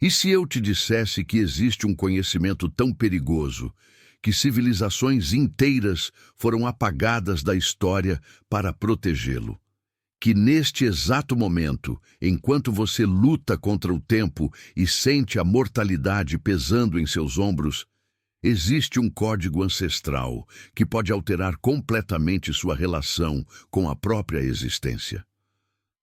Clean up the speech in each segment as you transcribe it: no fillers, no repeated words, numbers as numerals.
E se eu te dissesse que existe um conhecimento tão perigoso que civilizações inteiras foram apagadas da história para protegê-lo? Que neste exato momento, enquanto você luta contra o tempo e sente a mortalidade pesando em seus ombros, existe um código ancestral que pode alterar completamente sua relação com a própria existência.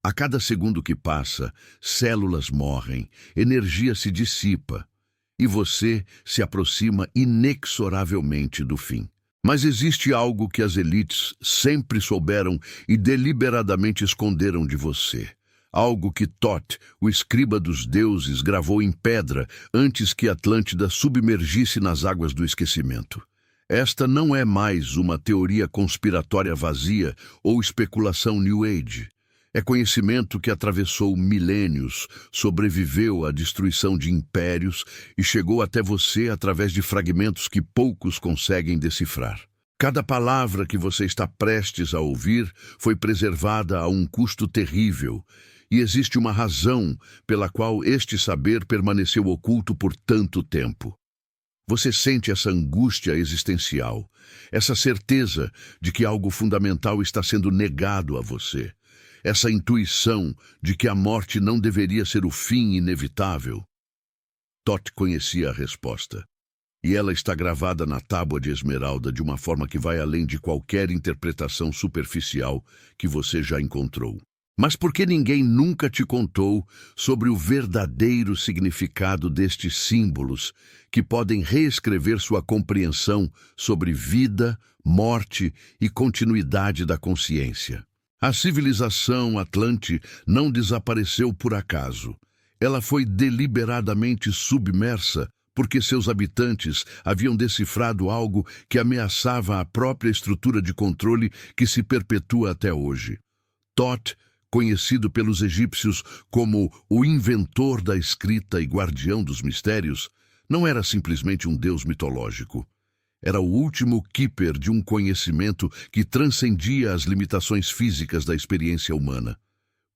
A cada segundo que passa, células morrem, energia se dissipa e você se aproxima inexoravelmente do fim. Mas existe algo que as elites sempre souberam e deliberadamente esconderam de você. Algo que Thoth, o escriba dos deuses, gravou em pedra antes que Atlântida submergisse nas águas do esquecimento. Esta não é mais uma teoria conspiratória vazia ou especulação New Age. É conhecimento que atravessou milênios, sobreviveu à destruição de impérios e chegou até você através de fragmentos que poucos conseguem decifrar. Cada palavra que você está prestes a ouvir foi preservada a um custo terrível, e existe uma razão pela qual este saber permaneceu oculto por tanto tempo. Você sente essa angústia existencial, essa certeza de que algo fundamental está sendo negado a você. Essa intuição de que a morte não deveria ser o fim inevitável. Thoth conhecia a resposta, e ela está gravada na tábua de esmeralda de uma forma que vai além de qualquer interpretação superficial que você já encontrou. Mas por que ninguém nunca te contou sobre o verdadeiro significado destes símbolos que podem reescrever sua compreensão sobre vida, morte e continuidade da consciência? A civilização Atlante não desapareceu por acaso. Ela foi deliberadamente submersa porque seus habitantes haviam decifrado algo que ameaçava a própria estrutura de controle que se perpetua até hoje. Thoth, conhecido pelos egípcios como o inventor da escrita e guardião dos mistérios, não era simplesmente um deus mitológico. Era o último keeper de um conhecimento que transcendia as limitações físicas da experiência humana.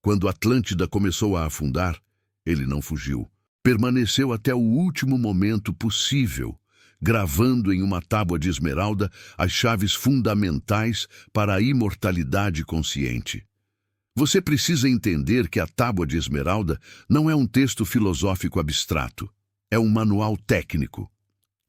Quando Atlântida começou a afundar, ele não fugiu. Permaneceu até o último momento possível, gravando em uma tábua de esmeralda as chaves fundamentais para a imortalidade consciente. Você precisa entender que a tábua de esmeralda não é um texto filosófico abstrato, é um manual técnico.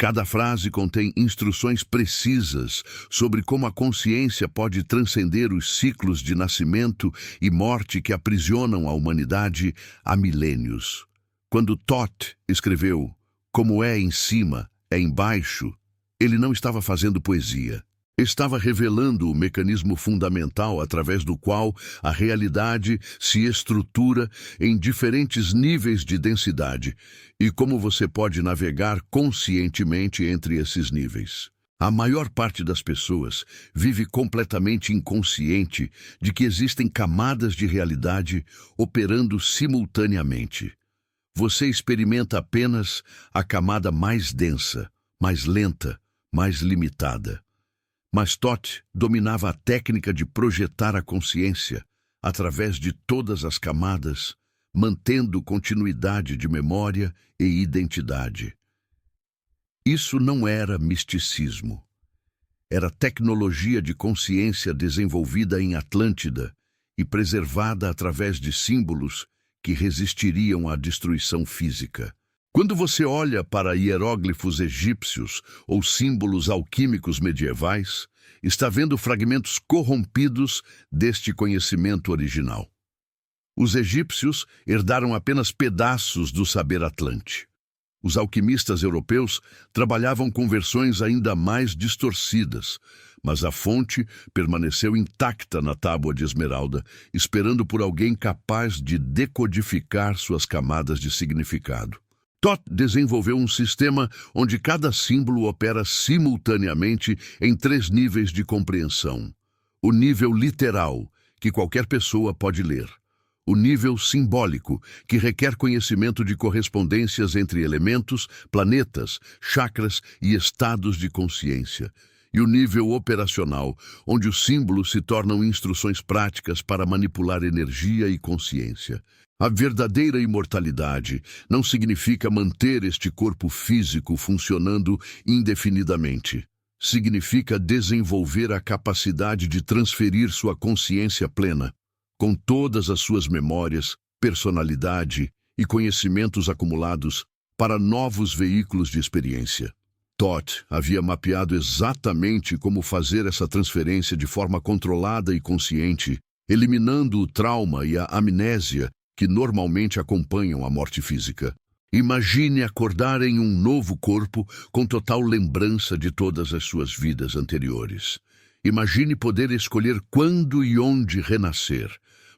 Cada frase contém instruções precisas sobre como a consciência pode transcender os ciclos de nascimento e morte que aprisionam a humanidade há milênios. Quando Thoth escreveu "Como é em cima, é embaixo", ele não estava fazendo poesia. Estava revelando o mecanismo fundamental através do qual a realidade se estrutura em diferentes níveis de densidade e como você pode navegar conscientemente entre esses níveis. A maior parte das pessoas vive completamente inconsciente de que existem camadas de realidade operando simultaneamente. Você experimenta apenas a camada mais densa, mais lenta, mais limitada. Mas Thoth dominava a técnica de projetar a consciência através de todas as camadas, mantendo continuidade de memória e identidade. Isso não era misticismo. Era tecnologia de consciência desenvolvida em Atlântida e preservada através de símbolos que resistiriam à destruição física. Quando você olha para hieróglifos egípcios ou símbolos alquímicos medievais, está vendo fragmentos corrompidos deste conhecimento original. Os egípcios herdaram apenas pedaços do saber atlante. Os alquimistas europeus trabalhavam com versões ainda mais distorcidas, mas a fonte permaneceu intacta na tábua de esmeralda, esperando por alguém capaz de decodificar suas camadas de significado. Thoth desenvolveu um sistema onde cada símbolo opera simultaneamente em 3 níveis de compreensão. O nível literal, que qualquer pessoa pode ler. O nível simbólico, que requer conhecimento de correspondências entre elementos, planetas, chakras e estados de consciência. E o nível operacional, onde os símbolos se tornam instruções práticas para manipular energia e consciência. A verdadeira imortalidade não significa manter este corpo físico funcionando indefinidamente. Significa desenvolver a capacidade de transferir sua consciência plena, com todas as suas memórias, personalidade e conhecimentos acumulados, para novos veículos de experiência. Todd havia mapeado exatamente como fazer essa transferência de forma controlada e consciente, eliminando o trauma e a amnésia que normalmente acompanham a morte física. Imagine acordar em um novo corpo com total lembrança de todas as suas vidas anteriores. Imagine poder escolher quando e onde renascer,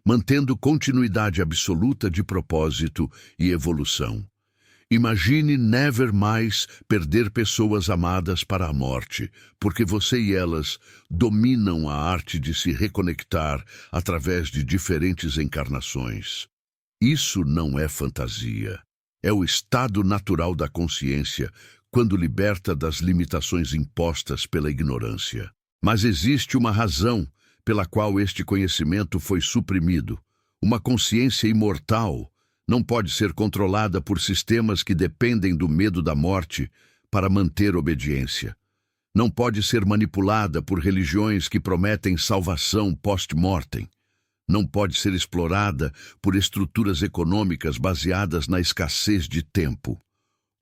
mantendo continuidade absoluta de propósito e evolução. Imagine never mais perder pessoas amadas para a morte, porque você e elas dominam a arte de se reconectar através de diferentes encarnações. Isso não é fantasia. É o estado natural da consciência quando liberta das limitações impostas pela ignorância. Mas existe uma razão pela qual este conhecimento foi suprimido. Uma consciência imortal não pode ser controlada por sistemas que dependem do medo da morte para manter obediência. Não pode ser manipulada por religiões que prometem salvação post-mortem. Não pode ser explorada por estruturas econômicas baseadas na escassez de tempo.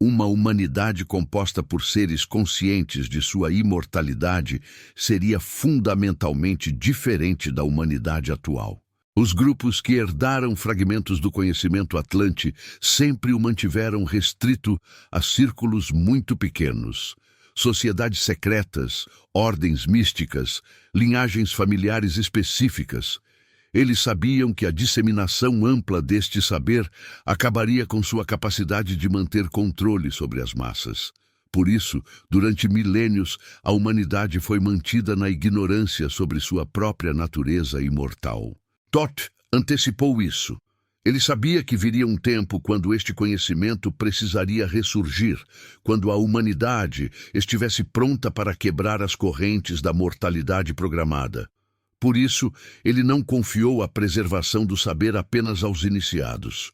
Uma humanidade composta por seres conscientes de sua imortalidade seria fundamentalmente diferente da humanidade atual. Os grupos que herdaram fragmentos do conhecimento Atlante sempre o mantiveram restrito a círculos muito pequenos. Sociedades secretas, ordens místicas, linhagens familiares específicas. Eles sabiam que a disseminação ampla deste saber acabaria com sua capacidade de manter controle sobre as massas. Por isso, durante milênios, a humanidade foi mantida na ignorância sobre sua própria natureza imortal. Todd antecipou isso. Ele sabia que viria um tempo quando este conhecimento precisaria ressurgir, quando a humanidade estivesse pronta para quebrar as correntes da mortalidade programada. Por isso, ele não confiou a preservação do saber apenas aos iniciados.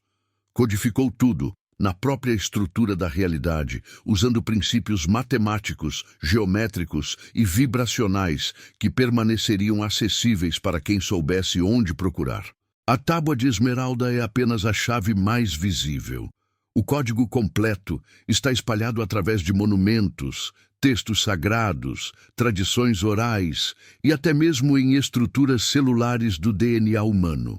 Codificou tudo, na própria estrutura da realidade, usando princípios matemáticos, geométricos e vibracionais que permaneceriam acessíveis para quem soubesse onde procurar. A tábua de esmeralda é apenas a chave mais visível. O código completo está espalhado através de monumentos, textos sagrados, tradições orais e até mesmo em estruturas celulares do DNA humano.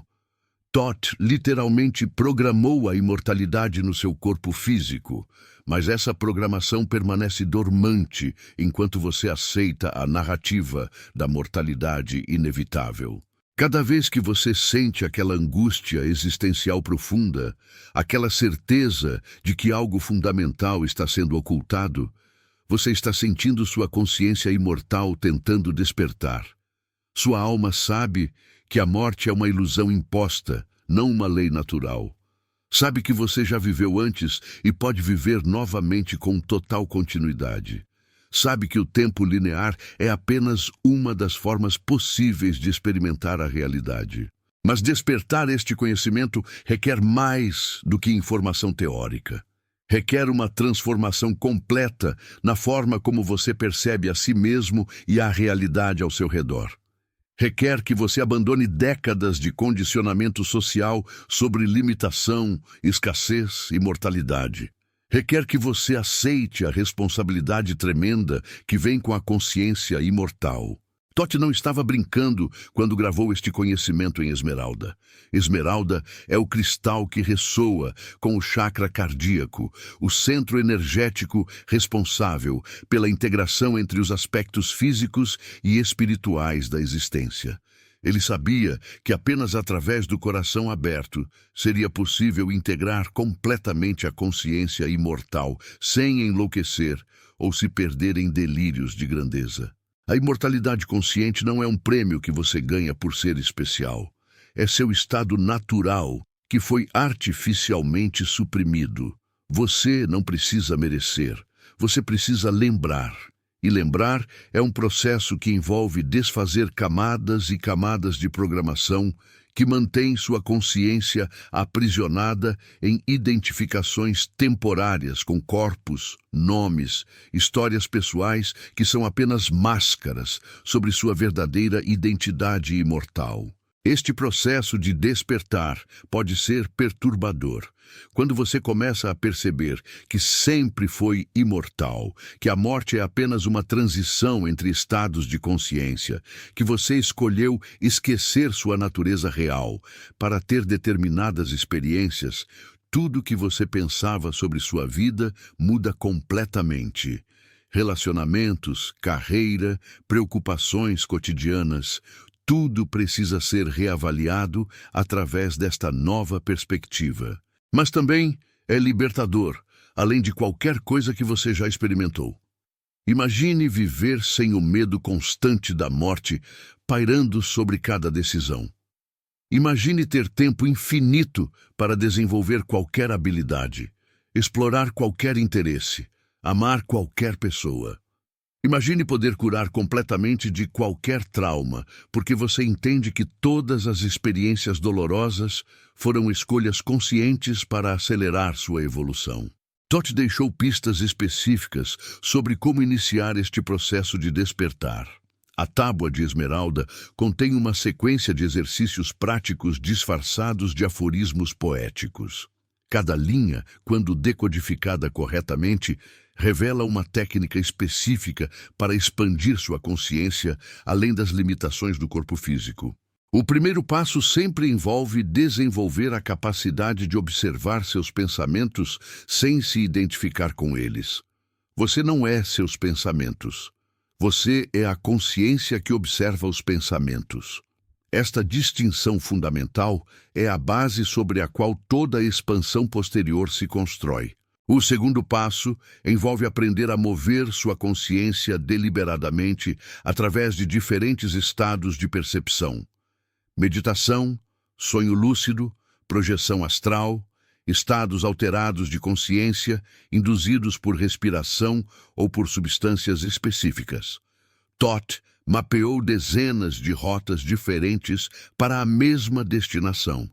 Todd literalmente programou a imortalidade no seu corpo físico, mas essa programação permanece dormante enquanto você aceita a narrativa da mortalidade inevitável. Cada vez que você sente aquela angústia existencial profunda, aquela certeza de que algo fundamental está sendo ocultado, você está sentindo sua consciência imortal tentando despertar. Sua alma sabe que a morte é uma ilusão imposta, não uma lei natural. Sabe que você já viveu antes e pode viver novamente com total continuidade. Sabe que o tempo linear é apenas uma das formas possíveis de experimentar a realidade. Mas despertar este conhecimento requer mais do que informação teórica. Requer uma transformação completa na forma como você percebe a si mesmo e a realidade ao seu redor. Requer que você abandone décadas de condicionamento social sobre limitação, escassez e mortalidade. Requer que você aceite a responsabilidade tremenda que vem com a consciência imortal. Todd não estava brincando quando gravou este conhecimento em Esmeralda. Esmeralda é o cristal que ressoa com o chakra cardíaco, o centro energético responsável pela integração entre os aspectos físicos e espirituais da existência. Ele sabia que apenas através do coração aberto seria possível integrar completamente a consciência imortal, sem enlouquecer ou se perder em delírios de grandeza. A imortalidade consciente não é um prêmio que você ganha por ser especial. É seu estado natural que foi artificialmente suprimido. Você não precisa merecer, você precisa lembrar. E lembrar é um processo que envolve desfazer camadas e camadas de programação que mantém sua consciência aprisionada em identificações temporárias com corpos, nomes, histórias pessoais que são apenas máscaras sobre sua verdadeira identidade imortal. Este processo de despertar pode ser perturbador. Quando você começa a perceber que sempre foi imortal, que a morte é apenas uma transição entre estados de consciência, que você escolheu esquecer sua natureza real para ter determinadas experiências, tudo que você pensava sobre sua vida muda completamente. Relacionamentos, carreira, preocupações cotidianas, tudo precisa ser reavaliado através desta nova perspectiva. Mas também é libertador, além de qualquer coisa que você já experimentou. Imagine viver sem o medo constante da morte pairando sobre cada decisão. Imagine ter tempo infinito para desenvolver qualquer habilidade, explorar qualquer interesse, amar qualquer pessoa. Imagine poder curar completamente de qualquer trauma, porque você entende que todas as experiências dolorosas foram escolhas conscientes para acelerar sua evolução. Toth deixou pistas específicas sobre como iniciar este processo de despertar. A Tábua de Esmeralda contém uma sequência de exercícios práticos disfarçados de aforismos poéticos. Cada linha, quando decodificada corretamente, revela uma técnica específica para expandir sua consciência além das limitações do corpo físico. O primeiro passo sempre envolve desenvolver a capacidade de observar seus pensamentos sem se identificar com eles. Você não é seus pensamentos. Você é a consciência que observa os pensamentos. Esta distinção fundamental é a base sobre a qual toda a expansão posterior se constrói. O segundo passo envolve aprender a mover sua consciência deliberadamente através de diferentes estados de percepção. Meditação, sonho lúcido, projeção astral, estados alterados de consciência induzidos por respiração ou por substâncias específicas. Toth mapeou dezenas de rotas diferentes para a mesma destinação.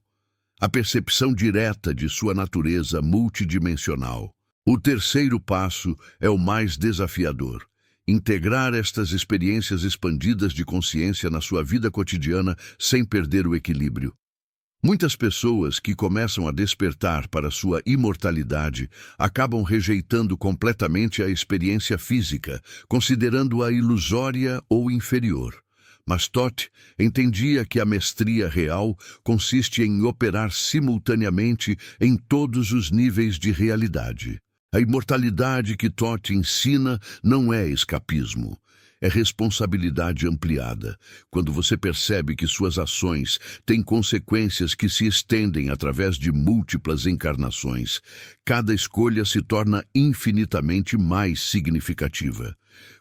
A percepção direta de sua natureza multidimensional. O terceiro passo é o mais desafiador. Integrar estas experiências expandidas de consciência na sua vida cotidiana sem perder o equilíbrio. Muitas pessoas que começam a despertar para sua imortalidade acabam rejeitando completamente a experiência física, considerando-a ilusória ou inferior. Mas Toth entendia que a mestria real consiste em operar simultaneamente em todos os níveis de realidade. A imortalidade que Toth ensina não é escapismo, é responsabilidade ampliada. Quando você percebe que suas ações têm consequências que se estendem através de múltiplas encarnações, cada escolha se torna infinitamente mais significativa.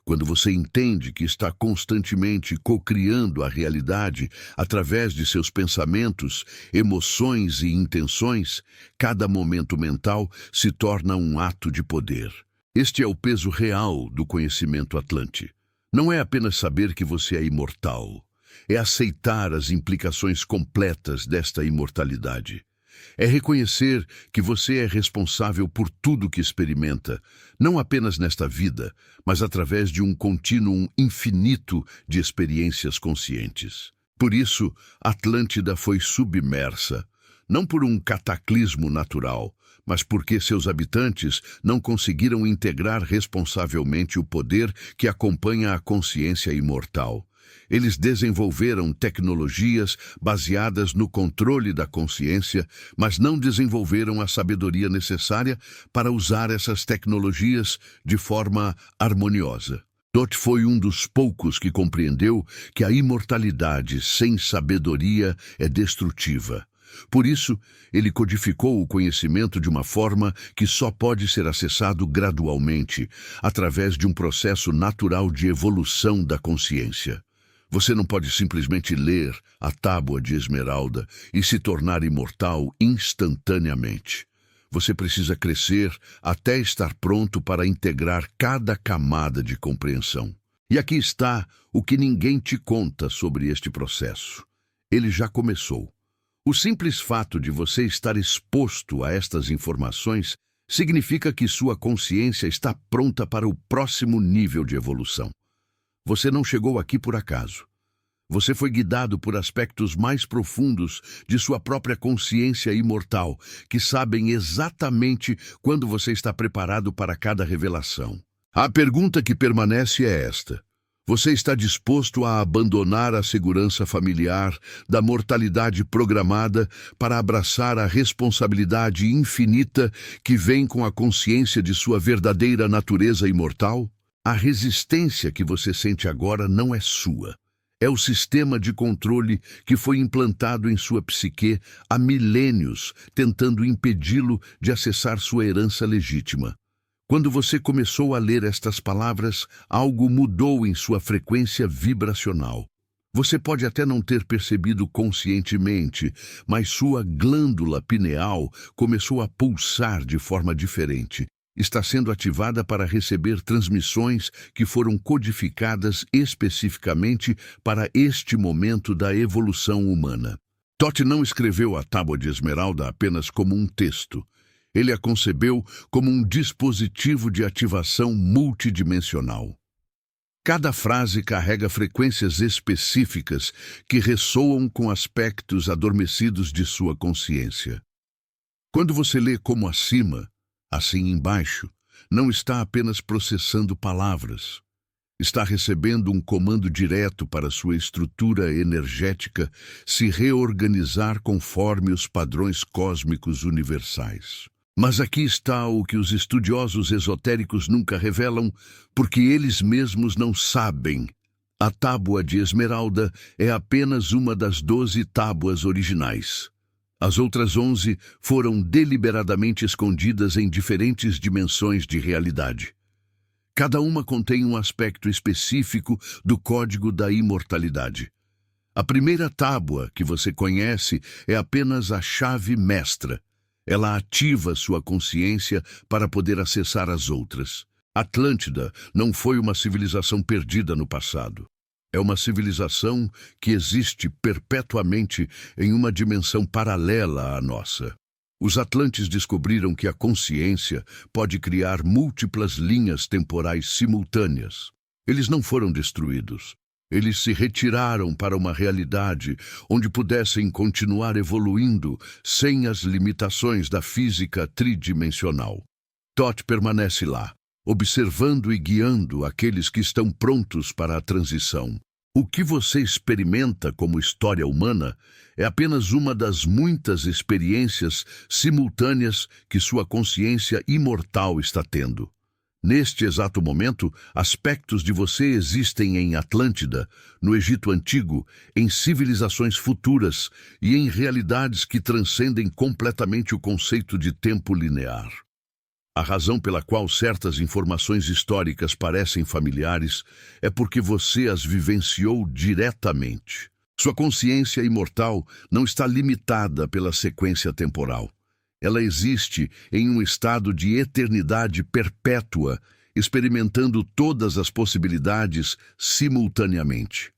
Quando você entende que está constantemente cocriando a realidade através de seus pensamentos, emoções e intenções, cada momento mental se torna um ato de poder. Este é o peso real do conhecimento Atlante. Não é apenas saber que você é imortal, é aceitar as implicações completas desta imortalidade. É reconhecer que você é responsável por tudo que experimenta, não apenas nesta vida, mas através de um contínuo infinito de experiências conscientes. Por isso, Atlântida foi submersa, não por um cataclismo natural, mas porque seus habitantes não conseguiram integrar responsavelmente o poder que acompanha a consciência imortal. Eles desenvolveram tecnologias baseadas no controle da consciência, mas não desenvolveram a sabedoria necessária para usar essas tecnologias de forma harmoniosa. Toth foi um dos poucos que compreendeu que a imortalidade sem sabedoria é destrutiva. Por isso, ele codificou o conhecimento de uma forma que só pode ser acessado gradualmente, através de um processo natural de evolução da consciência. Você não pode simplesmente ler a Tábua de Esmeralda e se tornar imortal instantaneamente. Você precisa crescer até estar pronto para integrar cada camada de compreensão. E aqui está o que ninguém te conta sobre este processo. Ele já começou. O simples fato de você estar exposto a estas informações significa que sua consciência está pronta para o próximo nível de evolução. Você não chegou aqui por acaso. Você foi guiado por aspectos mais profundos de sua própria consciência imortal, que sabem exatamente quando você está preparado para cada revelação. A pergunta que permanece é esta: você está disposto a abandonar a segurança familiar da mortalidade programada para abraçar a responsabilidade infinita que vem com a consciência de sua verdadeira natureza imortal? A resistência que você sente agora não é sua. É o sistema de controle que foi implantado em sua psique há milênios, tentando impedi-lo de acessar sua herança legítima. Quando você começou a ler estas palavras, algo mudou em sua frequência vibracional. Você pode até não ter percebido conscientemente, mas sua glândula pineal começou a pulsar de forma diferente. Está sendo ativada para receber transmissões que foram codificadas especificamente para este momento da evolução humana. Thoth não escreveu a Tábua de Esmeralda apenas como um texto. Ele a concebeu como um dispositivo de ativação multidimensional. Cada frase carrega frequências específicas que ressoam com aspectos adormecidos de sua consciência. Quando você lê como acima, assim embaixo, não está apenas processando palavras. Está recebendo um comando direto para sua estrutura energética se reorganizar conforme os padrões cósmicos universais. Mas aqui está o que os estudiosos esotéricos nunca revelam, porque eles mesmos não sabem. A Tábua de Esmeralda é apenas uma das 12 tábuas originais. As outras 11 foram deliberadamente escondidas em diferentes dimensões de realidade. Cada uma contém um aspecto específico do código da imortalidade. A primeira tábua que você conhece é apenas a chave mestra. Ela ativa sua consciência para poder acessar as outras. Atlântida não foi uma civilização perdida no passado. É uma civilização que existe perpetuamente em uma dimensão paralela à nossa. Os Atlantes descobriram que a consciência pode criar múltiplas linhas temporais simultâneas. Eles não foram destruídos. Eles se retiraram para uma realidade onde pudessem continuar evoluindo sem as limitações da física tridimensional. Thoth permanece lá, observando e guiando aqueles que estão prontos para a transição. O que você experimenta como história humana é apenas uma das muitas experiências simultâneas que sua consciência imortal está tendo. Neste exato momento, aspectos de você existem em Atlântida, no Egito Antigo, em civilizações futuras e em realidades que transcendem completamente o conceito de tempo linear. A razão pela qual certas informações históricas parecem familiares é porque você as vivenciou diretamente. Sua consciência imortal não está limitada pela sequência temporal. Ela existe em um estado de eternidade perpétua, experimentando todas as possibilidades simultaneamente.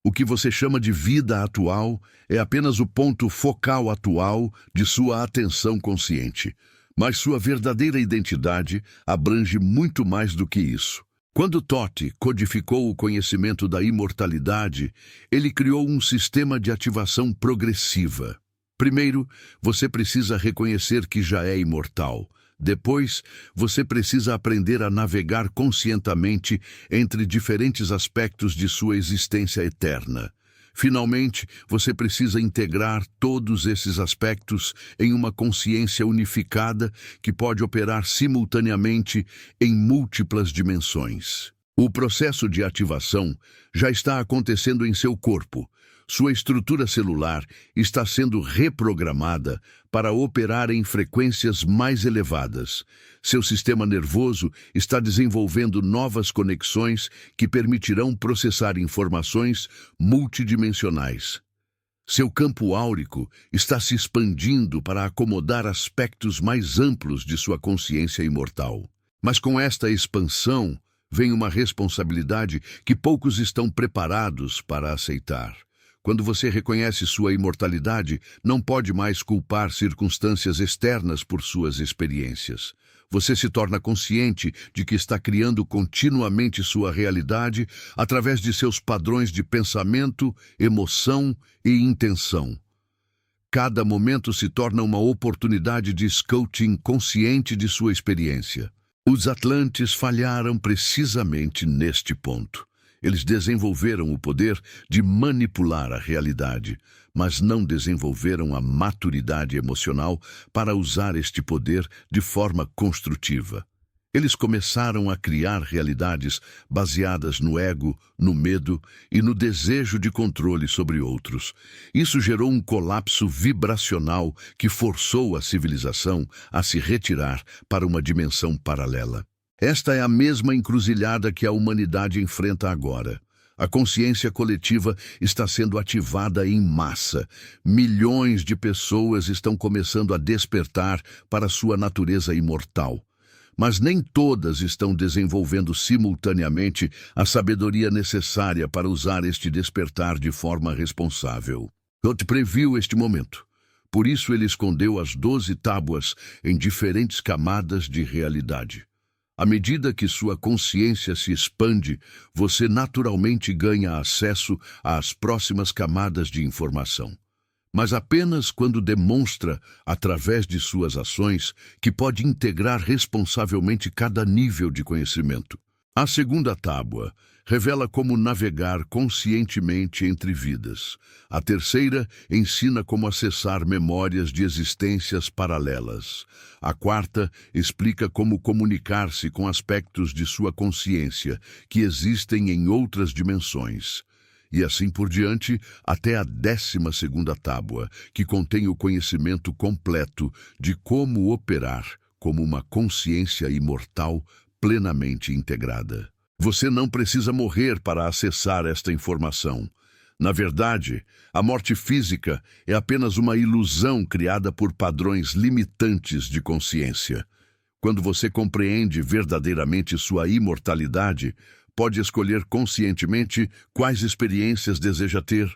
O que você chama de vida atual é apenas o ponto focal atual de sua atenção consciente, mas sua verdadeira identidade abrange muito mais do que isso. Quando Thoth codificou o conhecimento da imortalidade, ele criou um sistema de ativação progressiva. Primeiro, você precisa reconhecer que já é imortal. Depois, você precisa aprender a navegar conscientemente entre diferentes aspectos de sua existência eterna. Finalmente, você precisa integrar todos esses aspectos em uma consciência unificada que pode operar simultaneamente em múltiplas dimensões. O processo de ativação já está acontecendo em seu corpo. Sua estrutura celular está sendo reprogramada para operar em frequências mais elevadas. Seu sistema nervoso está desenvolvendo novas conexões que permitirão processar informações multidimensionais. Seu campo áurico está se expandindo para acomodar aspectos mais amplos de sua consciência imortal. Mas com esta expansão vem uma responsabilidade que poucos estão preparados para aceitar. Quando você reconhece sua imortalidade, não pode mais culpar circunstâncias externas por suas experiências. Você se torna consciente de que está criando continuamente sua realidade através de seus padrões de pensamento, emoção e intenção. Cada momento se torna uma oportunidade de scouting consciente de sua experiência. Os Atlantes falharam precisamente neste ponto. Eles desenvolveram o poder de manipular a realidade, mas não desenvolveram a maturidade emocional para usar este poder de forma construtiva. Eles começaram a criar realidades baseadas no ego, no medo e no desejo de controle sobre outros. Isso gerou um colapso vibracional que forçou a civilização a se retirar para uma dimensão paralela. Esta é a mesma encruzilhada que a humanidade enfrenta agora. A consciência coletiva está sendo ativada em massa. Milhões de pessoas estão começando a despertar para sua natureza imortal. Mas nem todas estão desenvolvendo simultaneamente a sabedoria necessária para usar este despertar de forma responsável. Thoth previu este momento. Por isso ele escondeu as 12 tábuas em diferentes camadas de realidade. À medida que sua consciência se expande, você naturalmente ganha acesso às próximas camadas de informação. Mas apenas quando demonstra, através de suas ações, que pode integrar responsavelmente cada nível de conhecimento. A segunda tábua revela como navegar conscientemente entre vidas. A terceira ensina como acessar memórias de existências paralelas. A quarta explica como comunicar-se com aspectos de sua consciência que existem em outras dimensões. E assim por diante, até a 12ª tábua, que contém o conhecimento completo de como operar como uma consciência imortal plenamente integrada. Você não precisa morrer para acessar esta informação. Na verdade, a morte física é apenas uma ilusão criada por padrões limitantes de consciência. Quando você compreende verdadeiramente sua imortalidade, pode escolher conscientemente quais experiências deseja ter,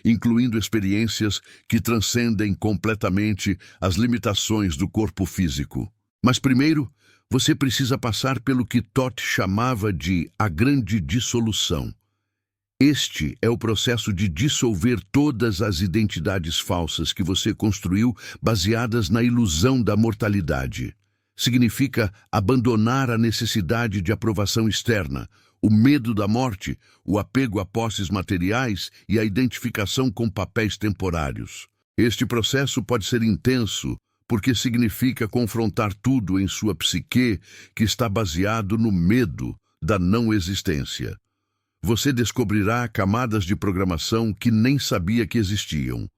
incluindo experiências que transcendem completamente as limitações do corpo físico. Mas primeiro, você precisa passar pelo que Thoth chamava de a grande dissolução. Este é o processo de dissolver todas as identidades falsas que você construiu baseadas na ilusão da mortalidade. Significa abandonar a necessidade de aprovação externa, o medo da morte, o apego a posses materiais e a identificação com papéis temporários. Este processo pode ser intenso, porque significa confrontar tudo em sua psique que está baseado no medo da não existência. Você descobrirá camadas de programação que nem sabia que existiam.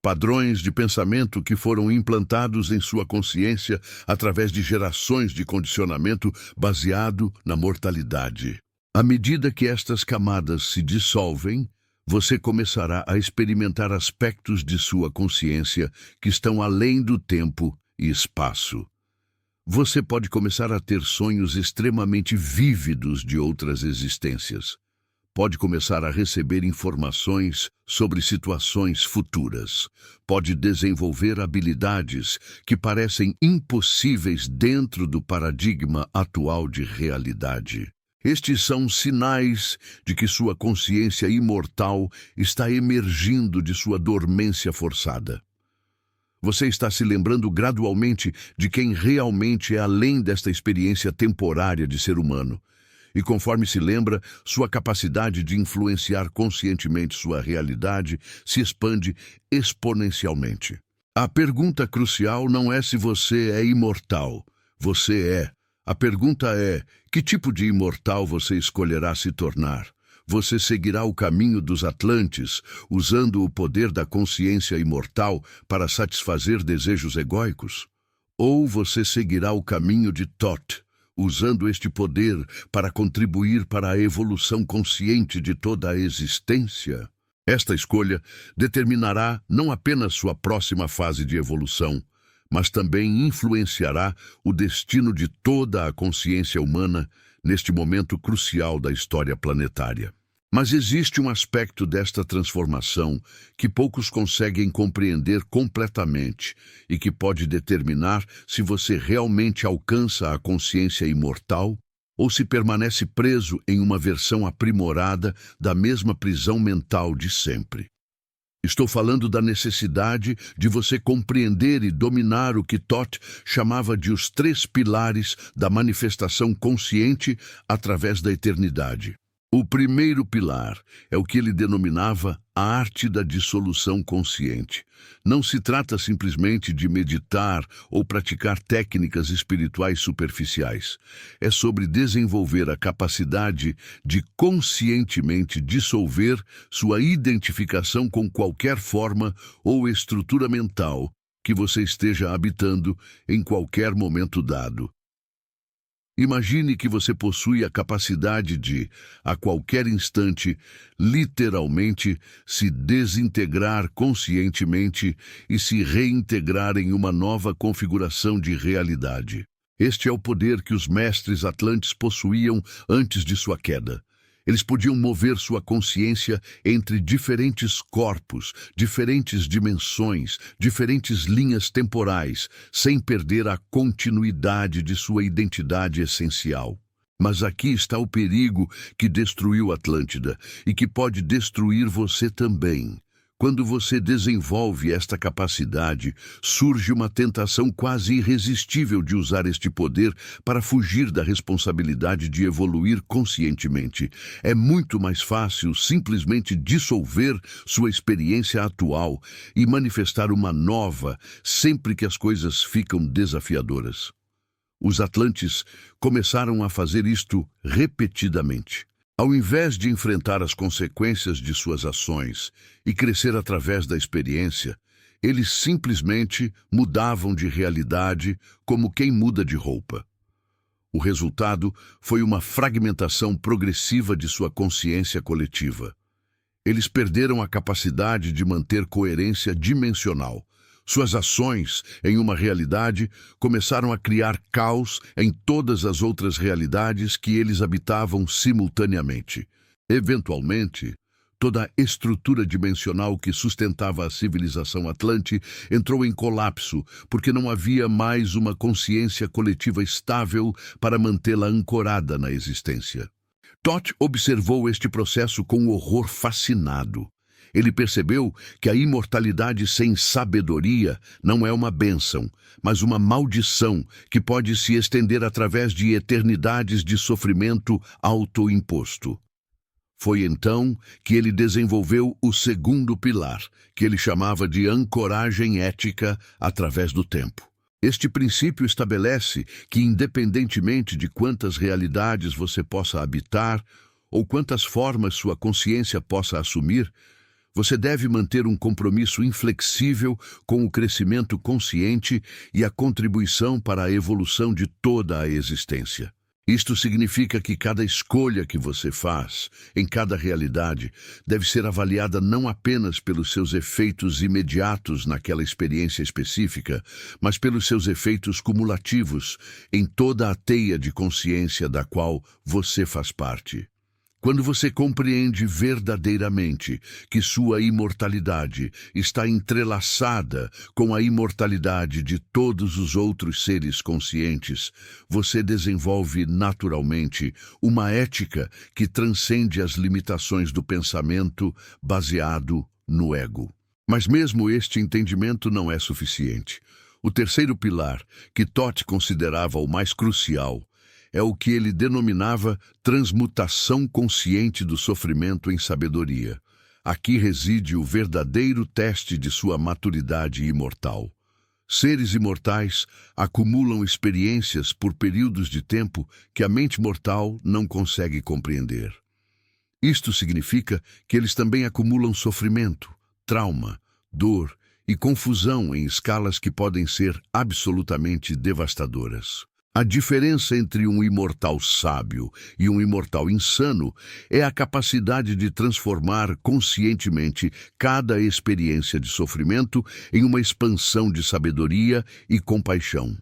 Padrões de pensamento que foram implantados em sua consciência através de gerações de condicionamento baseado na mortalidade. À medida que estas camadas se dissolvem, você começará a experimentar aspectos de sua consciência que estão além do tempo e espaço. Você pode começar a ter sonhos extremamente vívidos de outras existências. Pode começar a receber informações sobre situações futuras. Pode desenvolver habilidades que parecem impossíveis dentro do paradigma atual de realidade. Estes são sinais de que sua consciência imortal está emergindo de sua dormência forçada. Você está se lembrando gradualmente de quem realmente é além desta experiência temporária de ser humano. E conforme se lembra, sua capacidade de influenciar conscientemente sua realidade se expande exponencialmente. A pergunta crucial não é se você é imortal. Você é. A pergunta é, que tipo de imortal você escolherá se tornar? Você seguirá o caminho dos Atlantes, usando o poder da consciência imortal para satisfazer desejos egóicos? Ou você seguirá o caminho de Thoth, usando este poder para contribuir para a evolução consciente de toda a existência? Esta escolha determinará não apenas sua próxima fase de evolução, mas também influenciará o destino de toda a consciência humana neste momento crucial da história planetária. Mas existe um aspecto desta transformação que poucos conseguem compreender completamente e que pode determinar se você realmente alcança a consciência imortal ou se permanece preso em uma versão aprimorada da mesma prisão mental de sempre. Estou falando da necessidade de você compreender e dominar o que Toth chamava de os 3 pilares da manifestação consciente através da eternidade. O primeiro pilar é o que ele denominava a arte da dissolução consciente. Não se trata simplesmente de meditar ou praticar técnicas espirituais superficiais. É sobre desenvolver a capacidade de conscientemente dissolver sua identificação com qualquer forma ou estrutura mental que você esteja habitando em qualquer momento dado. Imagine que você possui a capacidade de, a qualquer instante, literalmente se desintegrar conscientemente e se reintegrar em uma nova configuração de realidade. Este é o poder que os mestres atlantes possuíam antes de sua queda. Eles podiam mover sua consciência entre diferentes corpos, diferentes dimensões, diferentes linhas temporais, sem perder a continuidade de sua identidade essencial. Mas aqui está o perigo que destruiu Atlântida e que pode destruir você também. Quando você desenvolve esta capacidade, surge uma tentação quase irresistível de usar este poder para fugir da responsabilidade de evoluir conscientemente. É muito mais fácil simplesmente dissolver sua experiência atual e manifestar uma nova sempre que as coisas ficam desafiadoras. Os Atlantes começaram a fazer isto repetidamente. Ao invés de enfrentar as consequências de suas ações e crescer através da experiência, eles simplesmente mudavam de realidade como quem muda de roupa. O resultado foi uma fragmentação progressiva de sua consciência coletiva. Eles perderam a capacidade de manter coerência dimensional. Suas ações, em uma realidade, começaram a criar caos em todas as outras realidades que eles habitavam simultaneamente. Eventualmente, toda a estrutura dimensional que sustentava a civilização Atlante entrou em colapso, porque não havia mais uma consciência coletiva estável para mantê-la ancorada na existência. Toth observou este processo com horror fascinado. Ele percebeu que a imortalidade sem sabedoria não é uma bênção, mas uma maldição que pode se estender através de eternidades de sofrimento autoimposto. Foi então que ele desenvolveu o segundo pilar, que ele chamava de ancoragem ética através do tempo. Este princípio estabelece que, independentemente de quantas realidades você possa habitar ou quantas formas sua consciência possa assumir, você deve manter um compromisso inflexível com o crescimento consciente e a contribuição para a evolução de toda a existência. Isto significa que cada escolha que você faz, em cada realidade, deve ser avaliada não apenas pelos seus efeitos imediatos naquela experiência específica, mas pelos seus efeitos cumulativos em toda a teia de consciência da qual você faz parte. Quando você compreende verdadeiramente que sua imortalidade está entrelaçada com a imortalidade de todos os outros seres conscientes, você desenvolve naturalmente uma ética que transcende as limitações do pensamento baseado no ego. Mas mesmo este entendimento não é suficiente. O terceiro pilar, que Toth considerava o mais crucial, é o que ele denominava transmutação consciente do sofrimento em sabedoria. Aqui reside o verdadeiro teste de sua maturidade imortal. Seres imortais acumulam experiências por períodos de tempo que a mente mortal não consegue compreender. Isto significa que eles também acumulam sofrimento, trauma, dor e confusão em escalas que podem ser absolutamente devastadoras. A diferença entre um imortal sábio e um imortal insano é a capacidade de transformar conscientemente cada experiência de sofrimento em uma expansão de sabedoria e compaixão.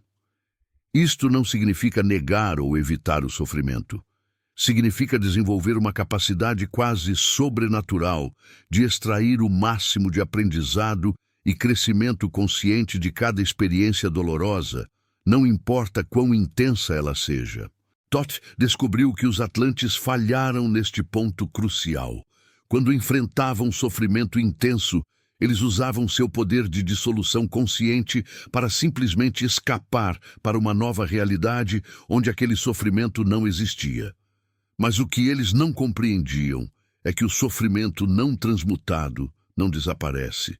Isto não significa negar ou evitar o sofrimento. Significa desenvolver uma capacidade quase sobrenatural de extrair o máximo de aprendizado e crescimento consciente de cada experiência dolorosa, não importa quão intensa ela seja. Thoth descobriu que os Atlantes falharam neste ponto crucial. Quando enfrentavam sofrimento intenso, eles usavam seu poder de dissolução consciente para simplesmente escapar para uma nova realidade onde aquele sofrimento não existia. Mas o que eles não compreendiam é que o sofrimento não transmutado não desaparece.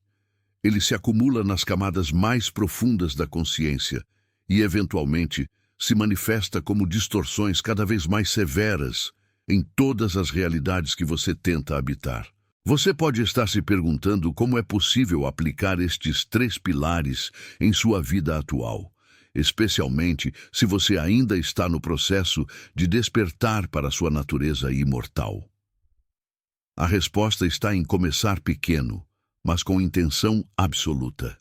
Ele se acumula nas camadas mais profundas da consciência e, eventualmente, se manifesta como distorções cada vez mais severas em todas as realidades que você tenta habitar. Você pode estar se perguntando como é possível aplicar estes 3 pilares em sua vida atual, especialmente se você ainda está no processo de despertar para sua natureza imortal. A resposta está em começar pequeno, mas com intenção absoluta.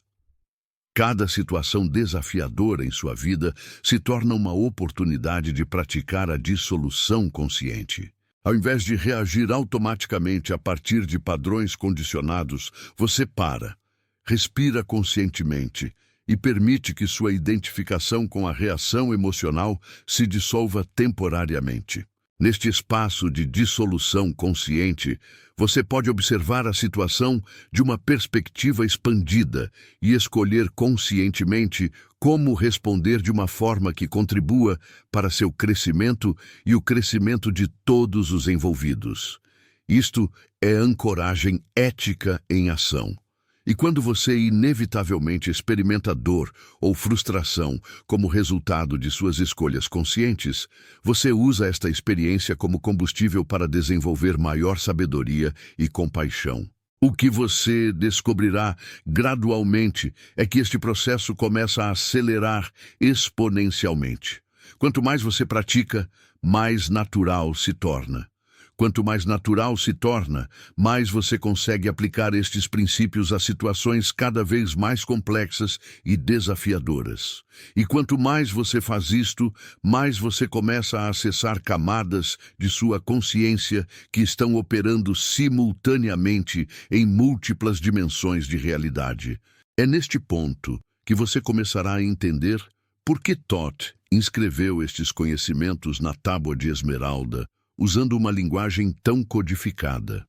Cada situação desafiadora em sua vida se torna uma oportunidade de praticar a dissolução consciente. Ao invés de reagir automaticamente a partir de padrões condicionados, você para, respira conscientemente e permite que sua identificação com a reação emocional se dissolva temporariamente. Neste espaço de dissolução consciente, você pode observar a situação de uma perspectiva expandida e escolher conscientemente como responder de uma forma que contribua para seu crescimento e o crescimento de todos os envolvidos. Isto é ancoragem ética em ação. E quando você inevitavelmente experimenta dor ou frustração como resultado de suas escolhas conscientes, você usa esta experiência como combustível para desenvolver maior sabedoria e compaixão. O que você descobrirá gradualmente é que este processo começa a acelerar exponencialmente. Quanto mais você pratica, mais natural se torna. Quanto mais natural se torna, mais você consegue aplicar estes princípios a situações cada vez mais complexas e desafiadoras. E quanto mais você faz isto, mais você começa a acessar camadas de sua consciência que estão operando simultaneamente em múltiplas dimensões de realidade. É neste ponto que você começará a entender por que Thoth inscreveu estes conhecimentos na tábua de esmeralda, usando uma linguagem tão codificada.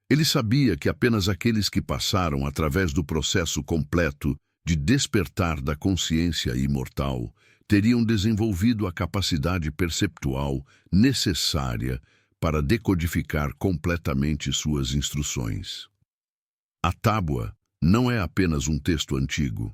Ele sabia que apenas aqueles que passaram através do processo completo de despertar da consciência imortal teriam desenvolvido a capacidade perceptual necessária para decodificar completamente suas instruções. A tábua não é apenas um texto antigo.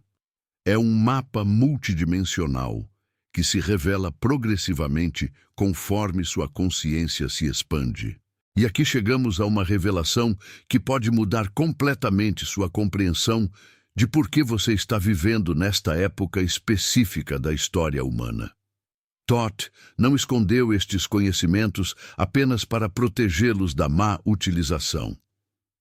É um mapa multidimensional que se revela progressivamente conforme sua consciência se expande. E aqui chegamos a uma revelação que pode mudar completamente sua compreensão de por que você está vivendo nesta época específica da história humana. Thoth não escondeu estes conhecimentos apenas para protegê-los da má utilização.